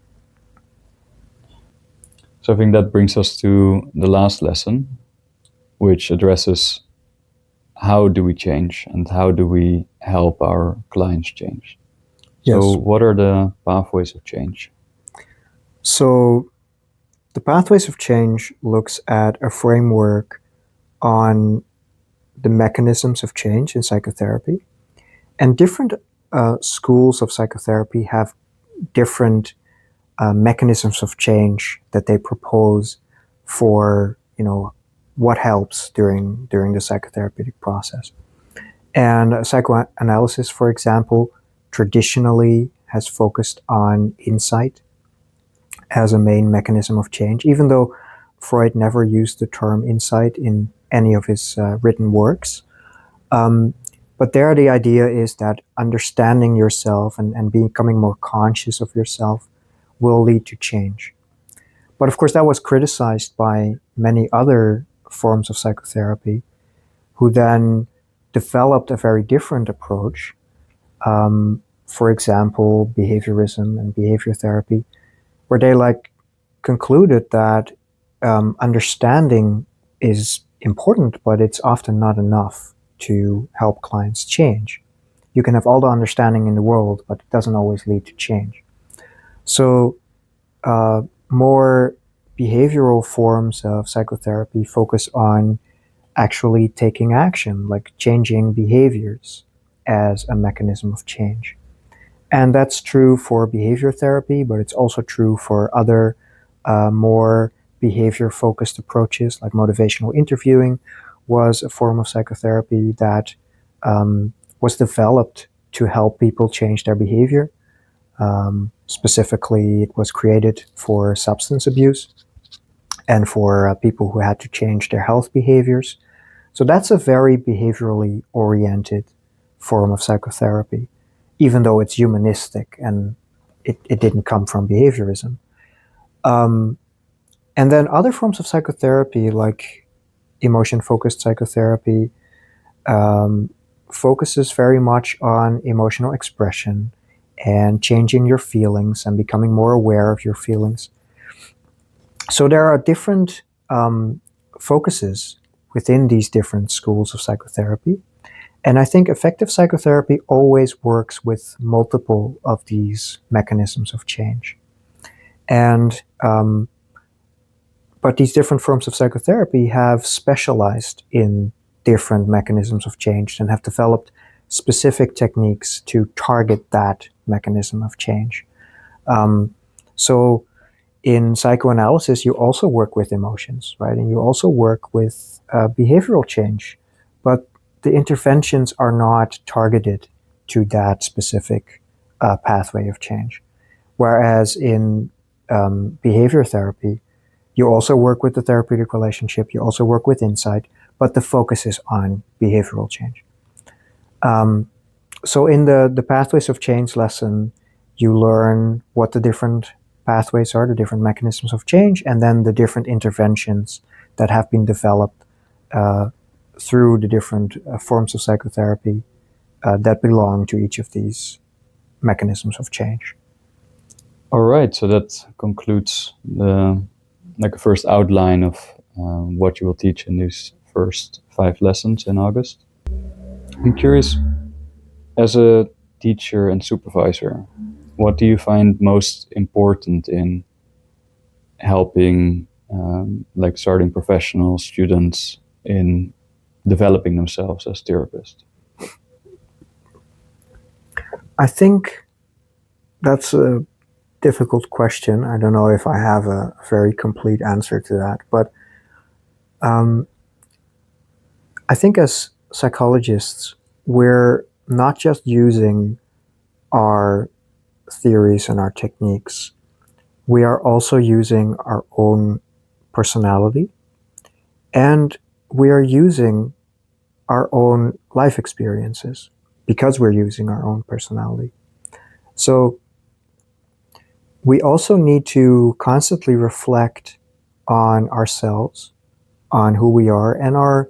So I think that brings us to the last lesson, which addresses how do we change and how do we help our clients change. Yes. So what are the pathways of change? So the pathways of change looks at a framework on the mechanisms of change in psychotherapy. And different schools of psychotherapy have different mechanisms of change that they propose for, what helps during the psychotherapeutic process. And psychoanalysis, for example, traditionally has focused on insight as a main mechanism of change, even though Freud never used the term insight in any of his written works. But there the idea is that understanding yourself and becoming more conscious of yourself will lead to change. But of course that was criticized by many other forms of psychotherapy, who then developed a very different approach. For example, behaviorism and behavior therapy, where they concluded that understanding is important, but it's often not enough to help clients change. You can have all the understanding in the world, but it doesn't always lead to change. So more behavioral forms of psychotherapy focus on actually taking action, like changing behaviors as a mechanism of change. And that's true for behavior therapy, but it's also true for other more behavior-focused approaches, like motivational interviewing was a form of psychotherapy that was developed to help people change their behavior. Specifically, it was created for substance abuse and for people who had to change their health behaviors. So that's a very behaviorally oriented form of psychotherapy, even though it's humanistic and it didn't come from behaviorism. And then other forms of psychotherapy, like emotion-focused psychotherapy, focuses very much on emotional expression and changing your feelings and becoming more aware of your feelings. So there are different focuses within these different schools of psychotherapy. And I think effective psychotherapy always works with multiple of these mechanisms of change. And but these different forms of psychotherapy have specialized in different mechanisms of change and have developed specific techniques to target that mechanism of change. So in psychoanalysis, you also work with emotions, right? And you also work with behavioral change, but the interventions are not targeted to that specific pathway of change. Whereas in behavior therapy, you also work with the therapeutic relationship, you also work with insight, but the focus is on behavioral change. So in the Pathways of Change lesson, you learn what the different pathways are, the different mechanisms of change, and then the different interventions that have been developed through the different forms of psychotherapy that belong to each of these mechanisms of change. All right, so that concludes a first outline of what you will teach in these first 5 lessons in August. I'm curious, as a teacher and supervisor, what do you find most important in helping starting professional students in developing themselves as therapists? I think that's a difficult question. I don't know if I have a very complete answer to that, but I think as psychologists, we're not just using our theories and our techniques, we are also using our own personality, and we are using our own life experiences because we're using our own personality. So we also need to constantly reflect on ourselves, on who we are, and our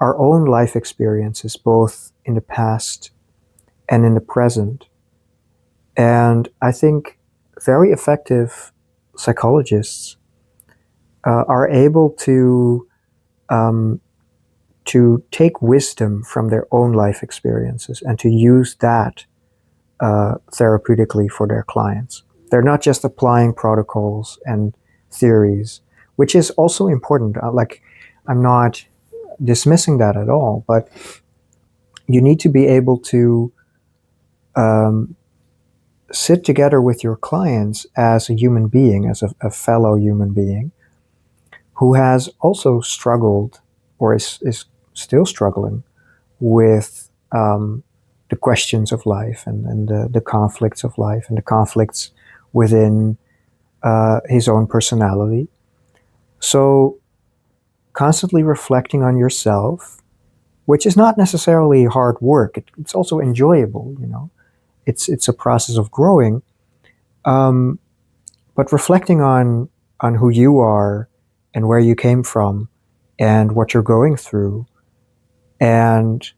own life experiences, both in the past and in the present. And I think very effective psychologists are able to take wisdom from their own life experiences and to use that therapeutically for their clients. They're not just applying protocols and theories, which is also important. Like, I'm not dismissing that at all, but you need to be able to sit together with your clients as a human being, as a fellow human being, who has also struggled or is still struggling with the questions of life and the conflicts of life and the conflicts within his own personality. So constantly reflecting on yourself, which is not necessarily hard work. It's also enjoyable, you know. It's a process of growing, but reflecting on who you are and where you came from and what you're going through, and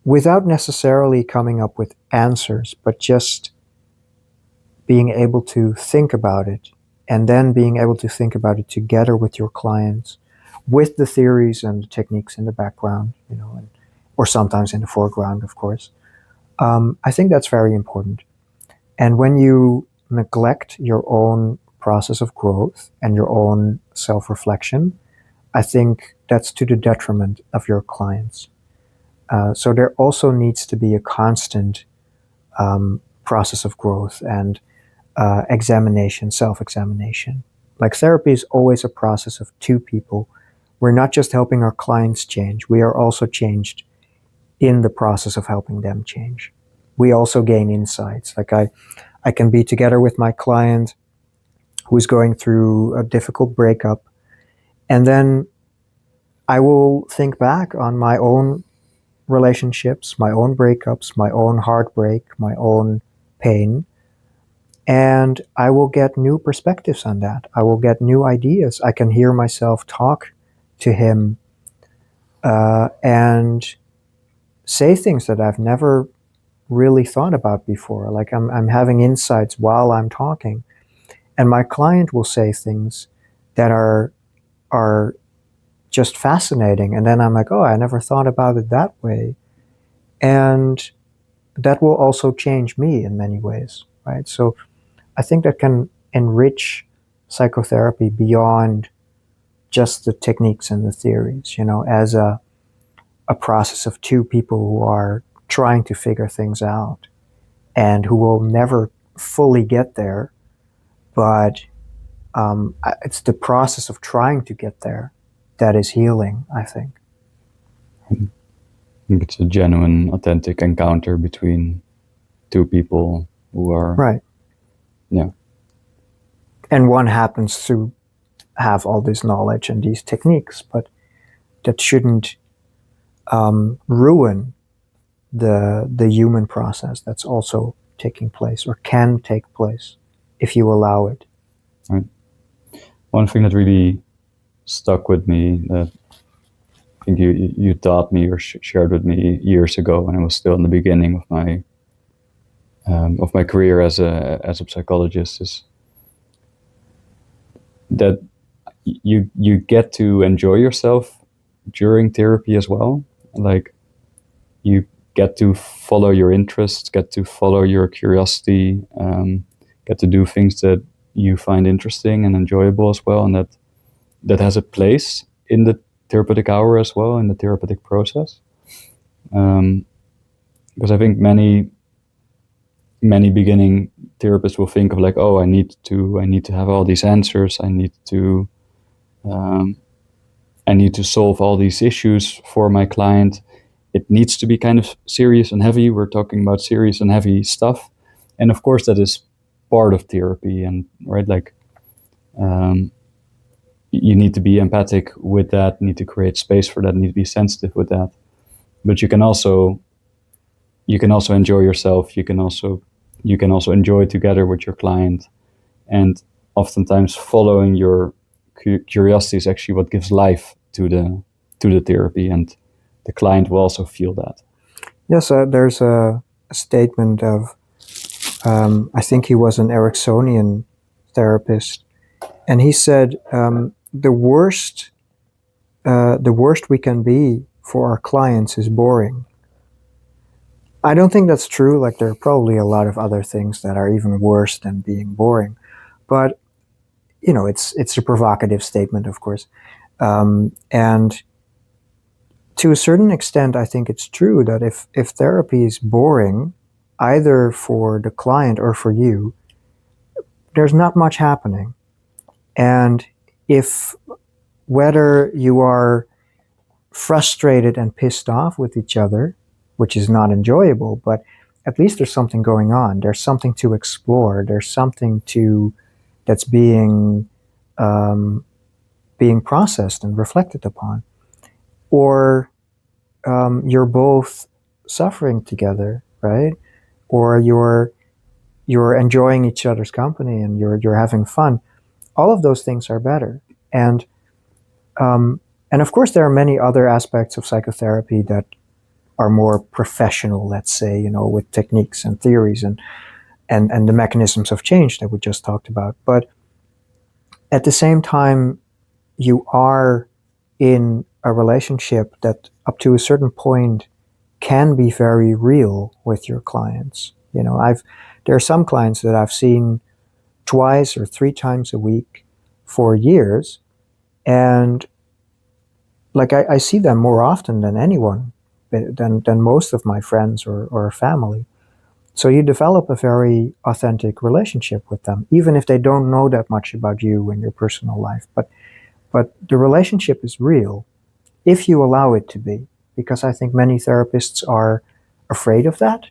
without necessarily coming up with answers, but just being able to think about it, and then being able to think about it together with your clients, with the theories and the techniques in the background, you know, or sometimes in the foreground, of course. I think that's very important. And when you neglect your own process of growth and your own self-reflection, I think that's to the detriment of your clients. So there also needs to be a constant process of growth and examination, self-examination. Like, therapy is always a process of two people. We're not just helping our clients change, we are also changed in the process of helping them change. We also gain insights. Like, I can be together with my client who's going through a difficult breakup, and then I will think back on my own relationships, my own breakups, my own heartbreak, my own pain, and I will get new perspectives on that. I will get new ideas. I can hear myself talk to him and say things that I've never really thought about before. Like, I'm having insights while I'm talking, and my client will say things that are just fascinating, and then I'm like, oh, I never thought about it that way, and that will also change me in many ways, right? So I think that can enrich psychotherapy beyond just the techniques and the theories, you know, as a process of two people who are trying to figure things out and who will never fully get there, but it's the process of trying to get there that is healing, I think. It's a genuine, authentic encounter between two people who are... Right. Yeah. And one happens to have all this knowledge and these techniques, but that shouldn't ruin the human process that's also taking place, or can take place, if you allow it. Right. One thing that really stuck with me, that I think you taught me or shared with me years ago when I was still in the beginning of my career as a psychologist, is that you get to enjoy yourself during therapy as well. Like, you get to follow your interests, get to follow your curiosity, get to do things that you find interesting and enjoyable as well, and that has a place in the therapeutic hour as well in the therapeutic process. Because I think many beginning therapists will think of like, oh, I need to have all these answers. I need to solve all these issues for my client. It needs to be kind of serious and heavy. We're talking about serious and heavy stuff, and of course that is part of therapy. And right, like you need to be empathic with that. Need to create space for that. Need to be sensitive with that. But you can also enjoy yourself. You can also enjoy together with your client, and oftentimes following your curiosity is actually what gives life to the therapy, and the client will also feel that. Yes, there's a statement of, I think he was an Ericksonian therapist, and he said, the worst we can be for our clients is boring. I don't think that's true. Like, there are probably a lot of other things that are even worse than being boring, but it's a provocative statement, of course, and to a certain extent, I think it's true that if therapy is boring, either for the client or for you, there's not much happening. And if whether you are frustrated and pissed off with each other, which is not enjoyable, but at least there's something going on. There's something to explore. There's something that's being processed and reflected upon. Or you're both suffering together, right? Or you're enjoying each other's company and you're having fun. All of those things are better. And of course, there are many other aspects of psychotherapy that are more professional, let's say, with techniques and theories and the mechanisms of change that we just talked about. But at the same time, you are in a relationship that up to a certain point can be very real with your clients. There are some clients that I've seen twice or three times a week for years, and like I see them more often than anyone, than most of my friends or family. So you develop a very authentic relationship with them, even if they don't know that much about you and your personal life. But the relationship is real if you allow it to be, because I think many therapists are afraid of that,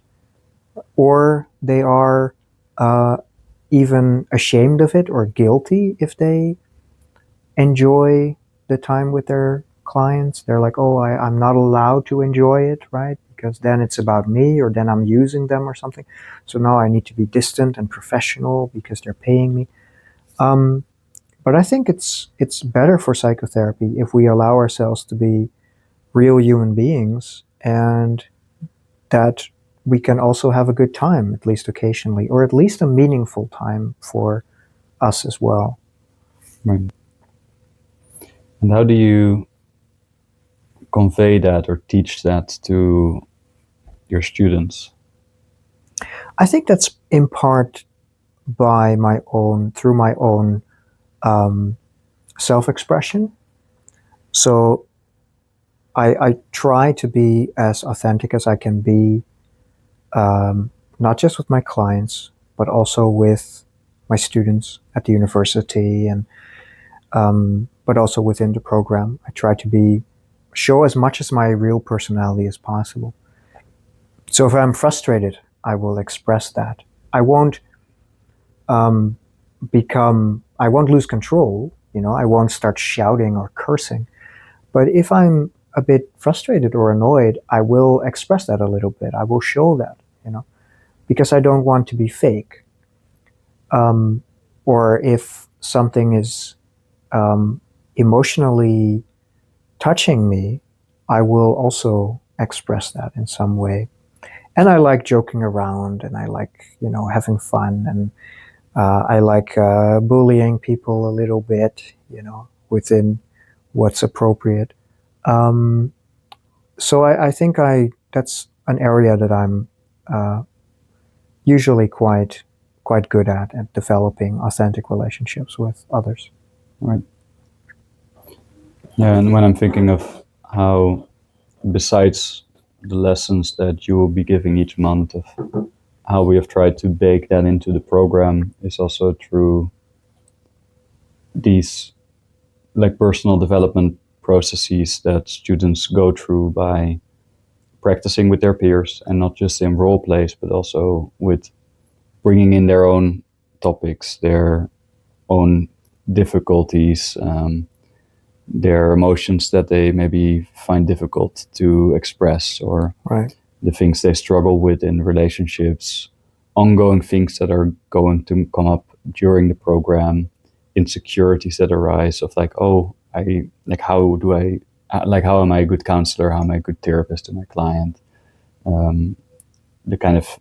or they are even ashamed of it or guilty if they enjoy the time with their clients. They're like, oh, I'm not allowed to enjoy it, right? Because then it's about me, or then I'm using them or something. So now I need to be distant and professional because they're paying me. But I think it's better for psychotherapy if we allow ourselves to be real human beings, and that we can also have a good time, at least occasionally, or at least a meaningful time for us as well. Right. And how do you convey that or teach that to your students? I think that's in part through my own self-expression. So I try to be as authentic as I can be, not just with my clients, but also with my students at the university, and but also within the program. I try to show as much as my real personality as possible. So if I'm frustrated, I will express that. I won't I won't lose control, I won't start shouting or cursing. But if I'm a bit frustrated or annoyed, I will express that a little bit. I will show that, because I don't want to be fake. Or if something is emotionally touching me, I will also express that in some way. And I like joking around, and I like, having fun, and I like bullying people a little bit, within what's appropriate. So I think that's an area that I'm usually quite good at developing authentic relationships with others. Right. Yeah, and when I'm thinking of how, besides the lessons that you will be giving each month, of how we have tried to bake that into the program, is also through these like personal development processes that students go through by practicing with their peers, and not just in role plays, but also with bringing in their own topics, their own difficulties, their emotions that they maybe find difficult to express, or Right. the things they struggle with in relationships, ongoing things that are going to come up during the program, insecurities that arise of like, oh, I like, how do I like, how am I a good counselor? How am I a good therapist to my client? The kind of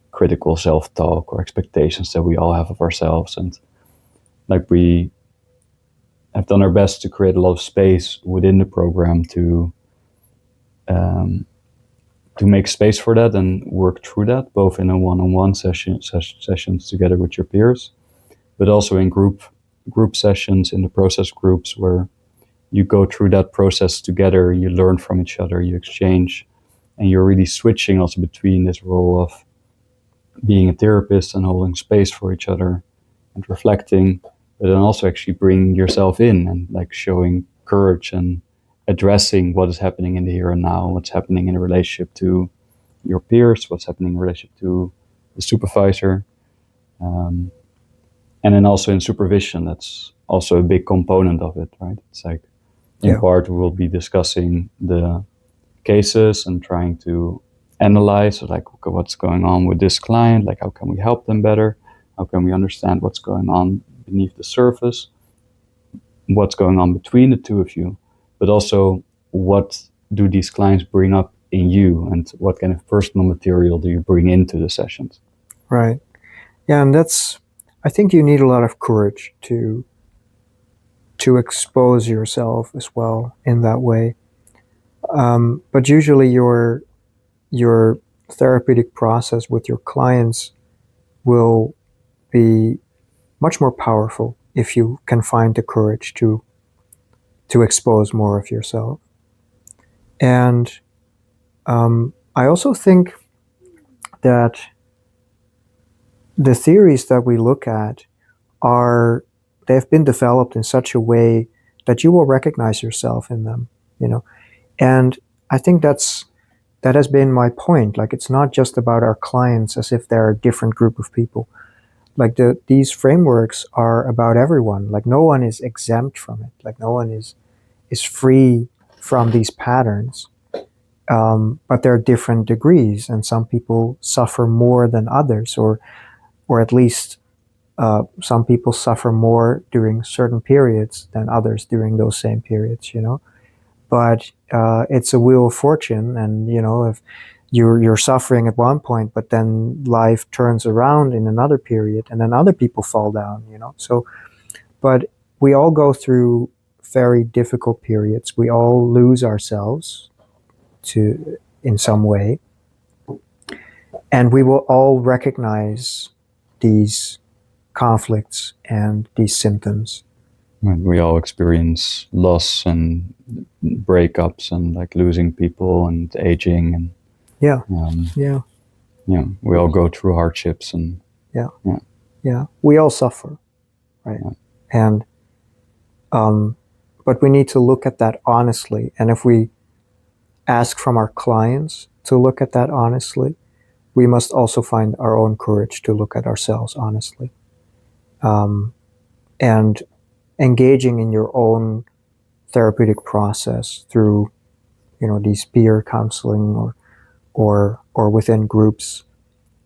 critical self-talk or expectations that we all have of ourselves, and like we have done our best to create a lot of space within the program to make space for that and work through that, both in a one-on-one sessions together with your peers, but also in group sessions, in the process groups, where you go through that process together, you learn from each other, you exchange, and you're really switching also between this role of being a therapist and holding space for each other and reflecting, but then also actually bringing yourself in and like showing courage and addressing what is happening in the here and now, what's happening in a relationship to your peers, what's happening in relationship to the supervisor. And then also in supervision, that's also a big component of it, right? It's like, in part, we will be discussing the cases and trying to analyze, like, okay, what's going on with this client, like how can we help them better, how can we understand what's going on beneath the surface, what's going on between the two of you, but also what do these clients bring up in you, and what kind of personal material do you bring into the sessions. Right. Yeah, and I think you need a lot of courage to expose yourself as well in that way. But usually your therapeutic process with your clients will be much more powerful if you can find the courage to expose more of yourself. And I also think that the theories that we look at they've been developed in such a way that you will recognize yourself in them, And I think that has been my point. Like, it's not just about our clients as if they're a different group of people. Like, these frameworks are about everyone. Like, no one is exempt from it. Like, no one is free from these patterns. But there are different degrees, and some people suffer more than others, or at least some people suffer more during certain periods than others during those same periods, But it's a wheel of fortune, and if you're suffering at one point, but then life turns around in another period, and then other people fall down, So, but we all go through very difficult periods. We all lose ourselves in some way, and we will all recognize these conflicts and these symptoms. We all experience loss and breakups and like losing people and aging, and Yeah. we all go through hardships, and we all suffer, right? And but we need to look at that honestly, and if we ask from our clients to look at that honestly, we must also find our own courage to look at ourselves honestly. And engaging in your own therapeutic process through, these peer counseling or within groups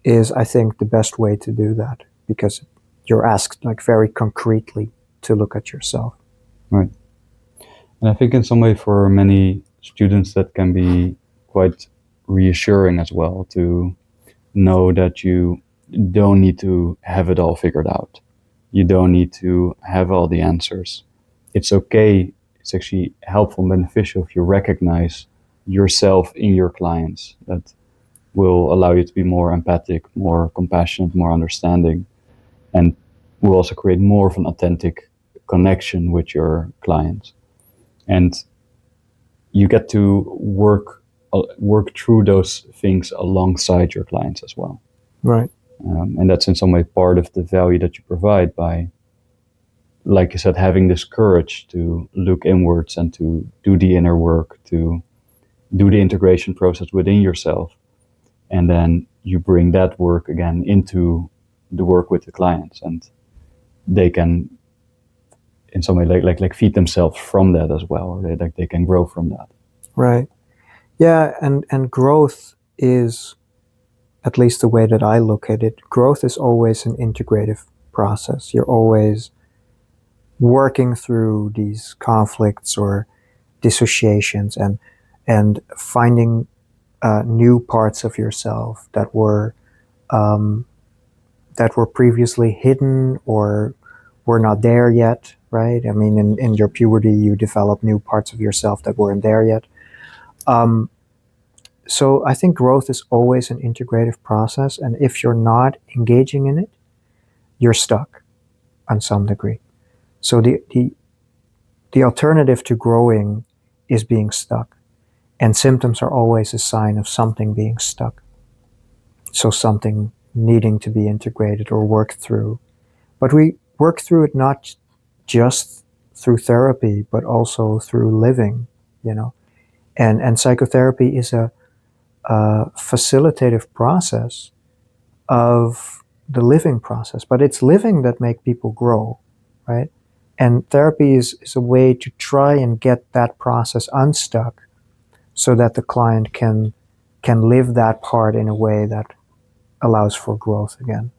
is, I think, the best way to do that, because you're asked like very concretely to look at yourself. Right. And I think in some way for many students that can be quite reassuring as well, to know that you don't need to have it all figured out. You don't need to have all the answers. It's okay. It's actually helpful and beneficial if you recognize yourself in your clients. That will allow you to be more empathic, more compassionate, more understanding, and will also create more of an authentic connection with your clients. and you get to work through those things alongside your clients as well. Right. And that's in some way part of the value that you provide by, like you said, having this courage to look inwards and to do the inner work, to do the integration process within yourself. And then you bring that work again into the work with the clients, and they can in some way like feed themselves from that as well, or they can grow from that. Right. Yeah, and growth is, at least the way that I look at it, growth is always an integrative process. You're always working through these conflicts or dissociations and finding new parts of yourself that were previously hidden or were not there yet, right? I mean, in your puberty, you develop new parts of yourself that weren't there yet. So I think growth is always an integrative process, and if you're not engaging in it, you're stuck on some degree. So the alternative to growing is being stuck, and symptoms are always a sign of something being stuck. So something needing to be integrated or worked through. But we work through it not just through therapy, but also through living, you know. And psychotherapy is a facilitative process of the living process, but it's living that make people grow, right? And therapy is a way to try and get that process unstuck so that the client can live that part in a way that allows for growth again.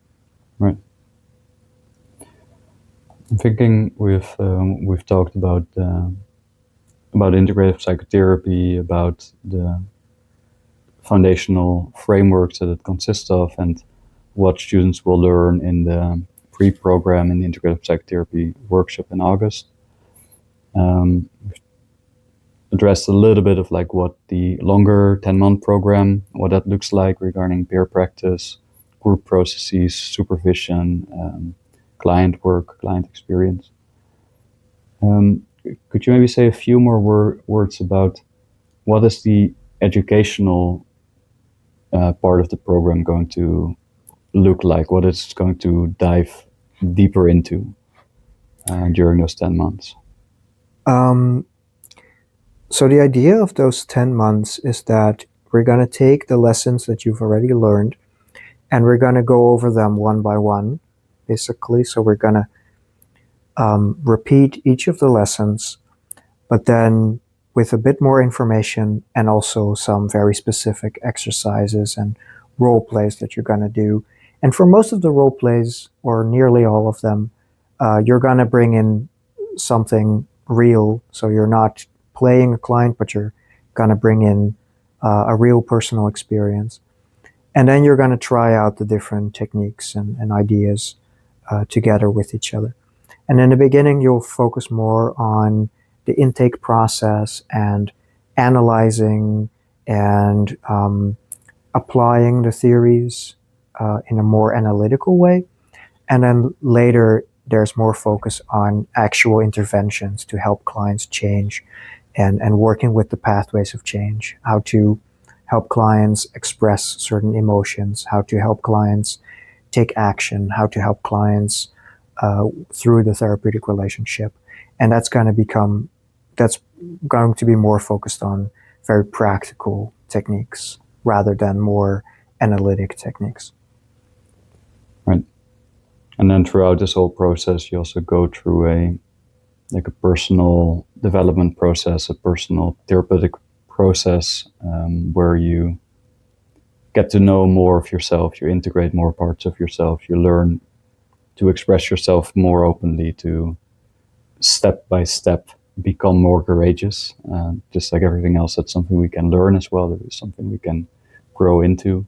Right. I'm thinking we've talked about integrative psychotherapy, about the foundational frameworks that it consists of, and what students will learn in the pre-program in the Integrative Psychotherapy Workshop in August. We've addressed a little bit of like what the longer 10-month program, what that looks like regarding peer practice, group processes, supervision, client work, client experience. Could you maybe say a few more words about what is the educational part of the program going to look like? What it's going to dive deeper into during those 10 months? So the idea of those 10 months is that we're going to take the lessons that you've already learned and we're going to go over them one by one, basically. So we're going to repeat each of the lessons, but then with a bit more information and also some very specific exercises and role plays that you're going to do. And for most of the role plays, or nearly all of them, you're going to bring in something real. So you're not playing a client, but you're going to bring in a real personal experience. And then you're going to try out the different techniques and ideas together with each other. And in the beginning, you'll focus more on the intake process and analyzing and applying the theories in a more analytical way. And then later, there's more focus on actual interventions to help clients change and working with the pathways of change, how to help clients express certain emotions, how to help clients take action, how to help clients through the therapeutic relationship. And that's going to be more focused on very practical techniques rather than more analytic techniques. Right. And then throughout this whole process, you also go through a personal development process, a personal therapeutic process, where you get to know more of yourself, you integrate more parts of yourself, you learn to express yourself more openly, to step by step become more courageous. Just like everything else, that's something we can learn as well. It is something we can grow into.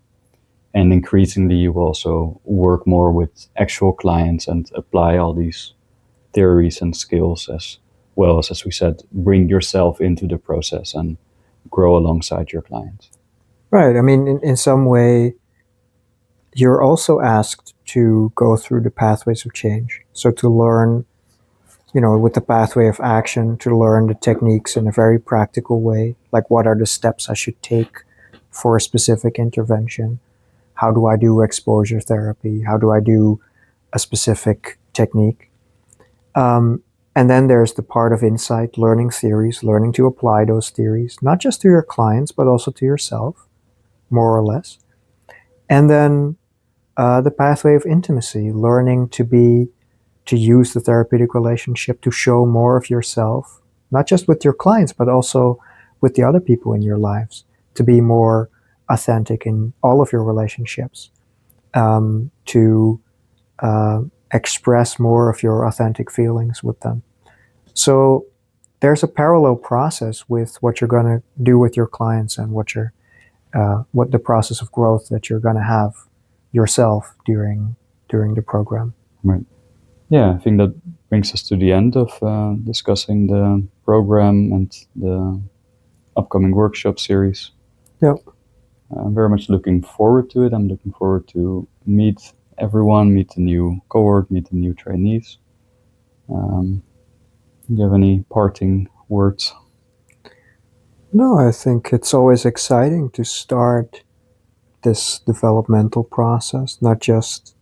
And increasingly, you also work more with actual clients and apply all these theories and skills, as well as we said, bring yourself into the process and grow alongside your clients. Right. I mean, in some way, you're also asked to go through the pathways of change. So to learn with the pathway of action to learn the techniques in a very practical way. Like, what are the steps I should take for a specific intervention? How do I do exposure therapy? How do I do a specific technique? And then there's the part of insight, learning theories, learning to apply those theories, not just to your clients, but also to yourself, more or less. And then the pathway of intimacy, learning to use the therapeutic relationship to show more of yourself, not just with your clients, but also with the other people in your lives, to be more authentic in all of your relationships, to express more of your authentic feelings with them. So there's a parallel process with what you're going to do with your clients and what the process of growth that you're going to have yourself during the program. Right. Yeah, I think that brings us to the end of discussing the program and the upcoming workshop series. Yeah. I'm very much looking forward to it. I'm looking forward to meet everyone, meet the new cohort, meet the new trainees. Do you have any parting words? No, I think it's always exciting to start this developmental process, not just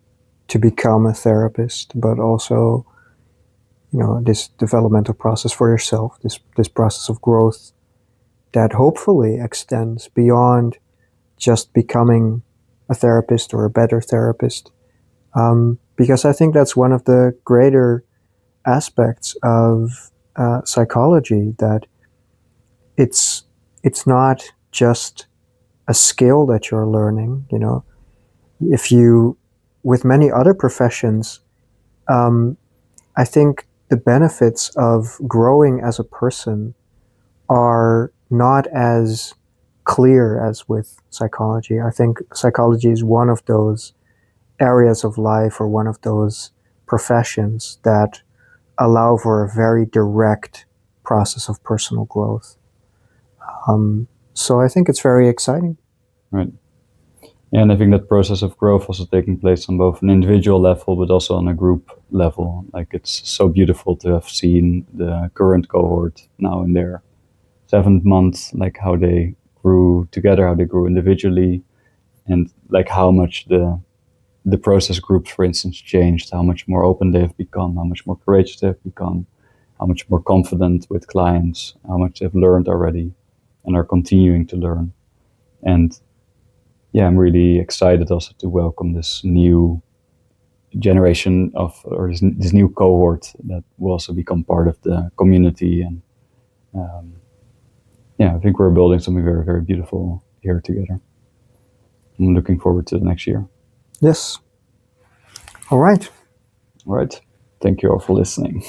to become a therapist, but also, this developmental process for yourself, this process of growth that hopefully extends beyond just becoming a therapist or a better therapist. Because I think that's one of the greater aspects of psychology, that it's not just a skill that you're learning. If you, with many other professions, I think the benefits of growing as a person are not as clear as with psychology. I think psychology is one of those areas of life, or one of those professions that allow for a very direct process of personal growth. So I think it's very exciting. Right. Yeah, and I think that process of growth also taking place on both an individual level, but also on a group level. Like, it's so beautiful to have seen the current cohort now in their 7th month, like how they grew together, how they grew individually, and like how much the process groups, for instance, changed, how much more open they have become, how much more courageous they have become, how much more confident with clients, how much they've learned already and are continuing to learn. And yeah, I'm really excited also to welcome this new generation or this new cohort that will also become part of the community. And yeah, I think we're building something very, very beautiful here together. I'm looking forward to the next year. Yes. All right. All right. Thank you all for listening.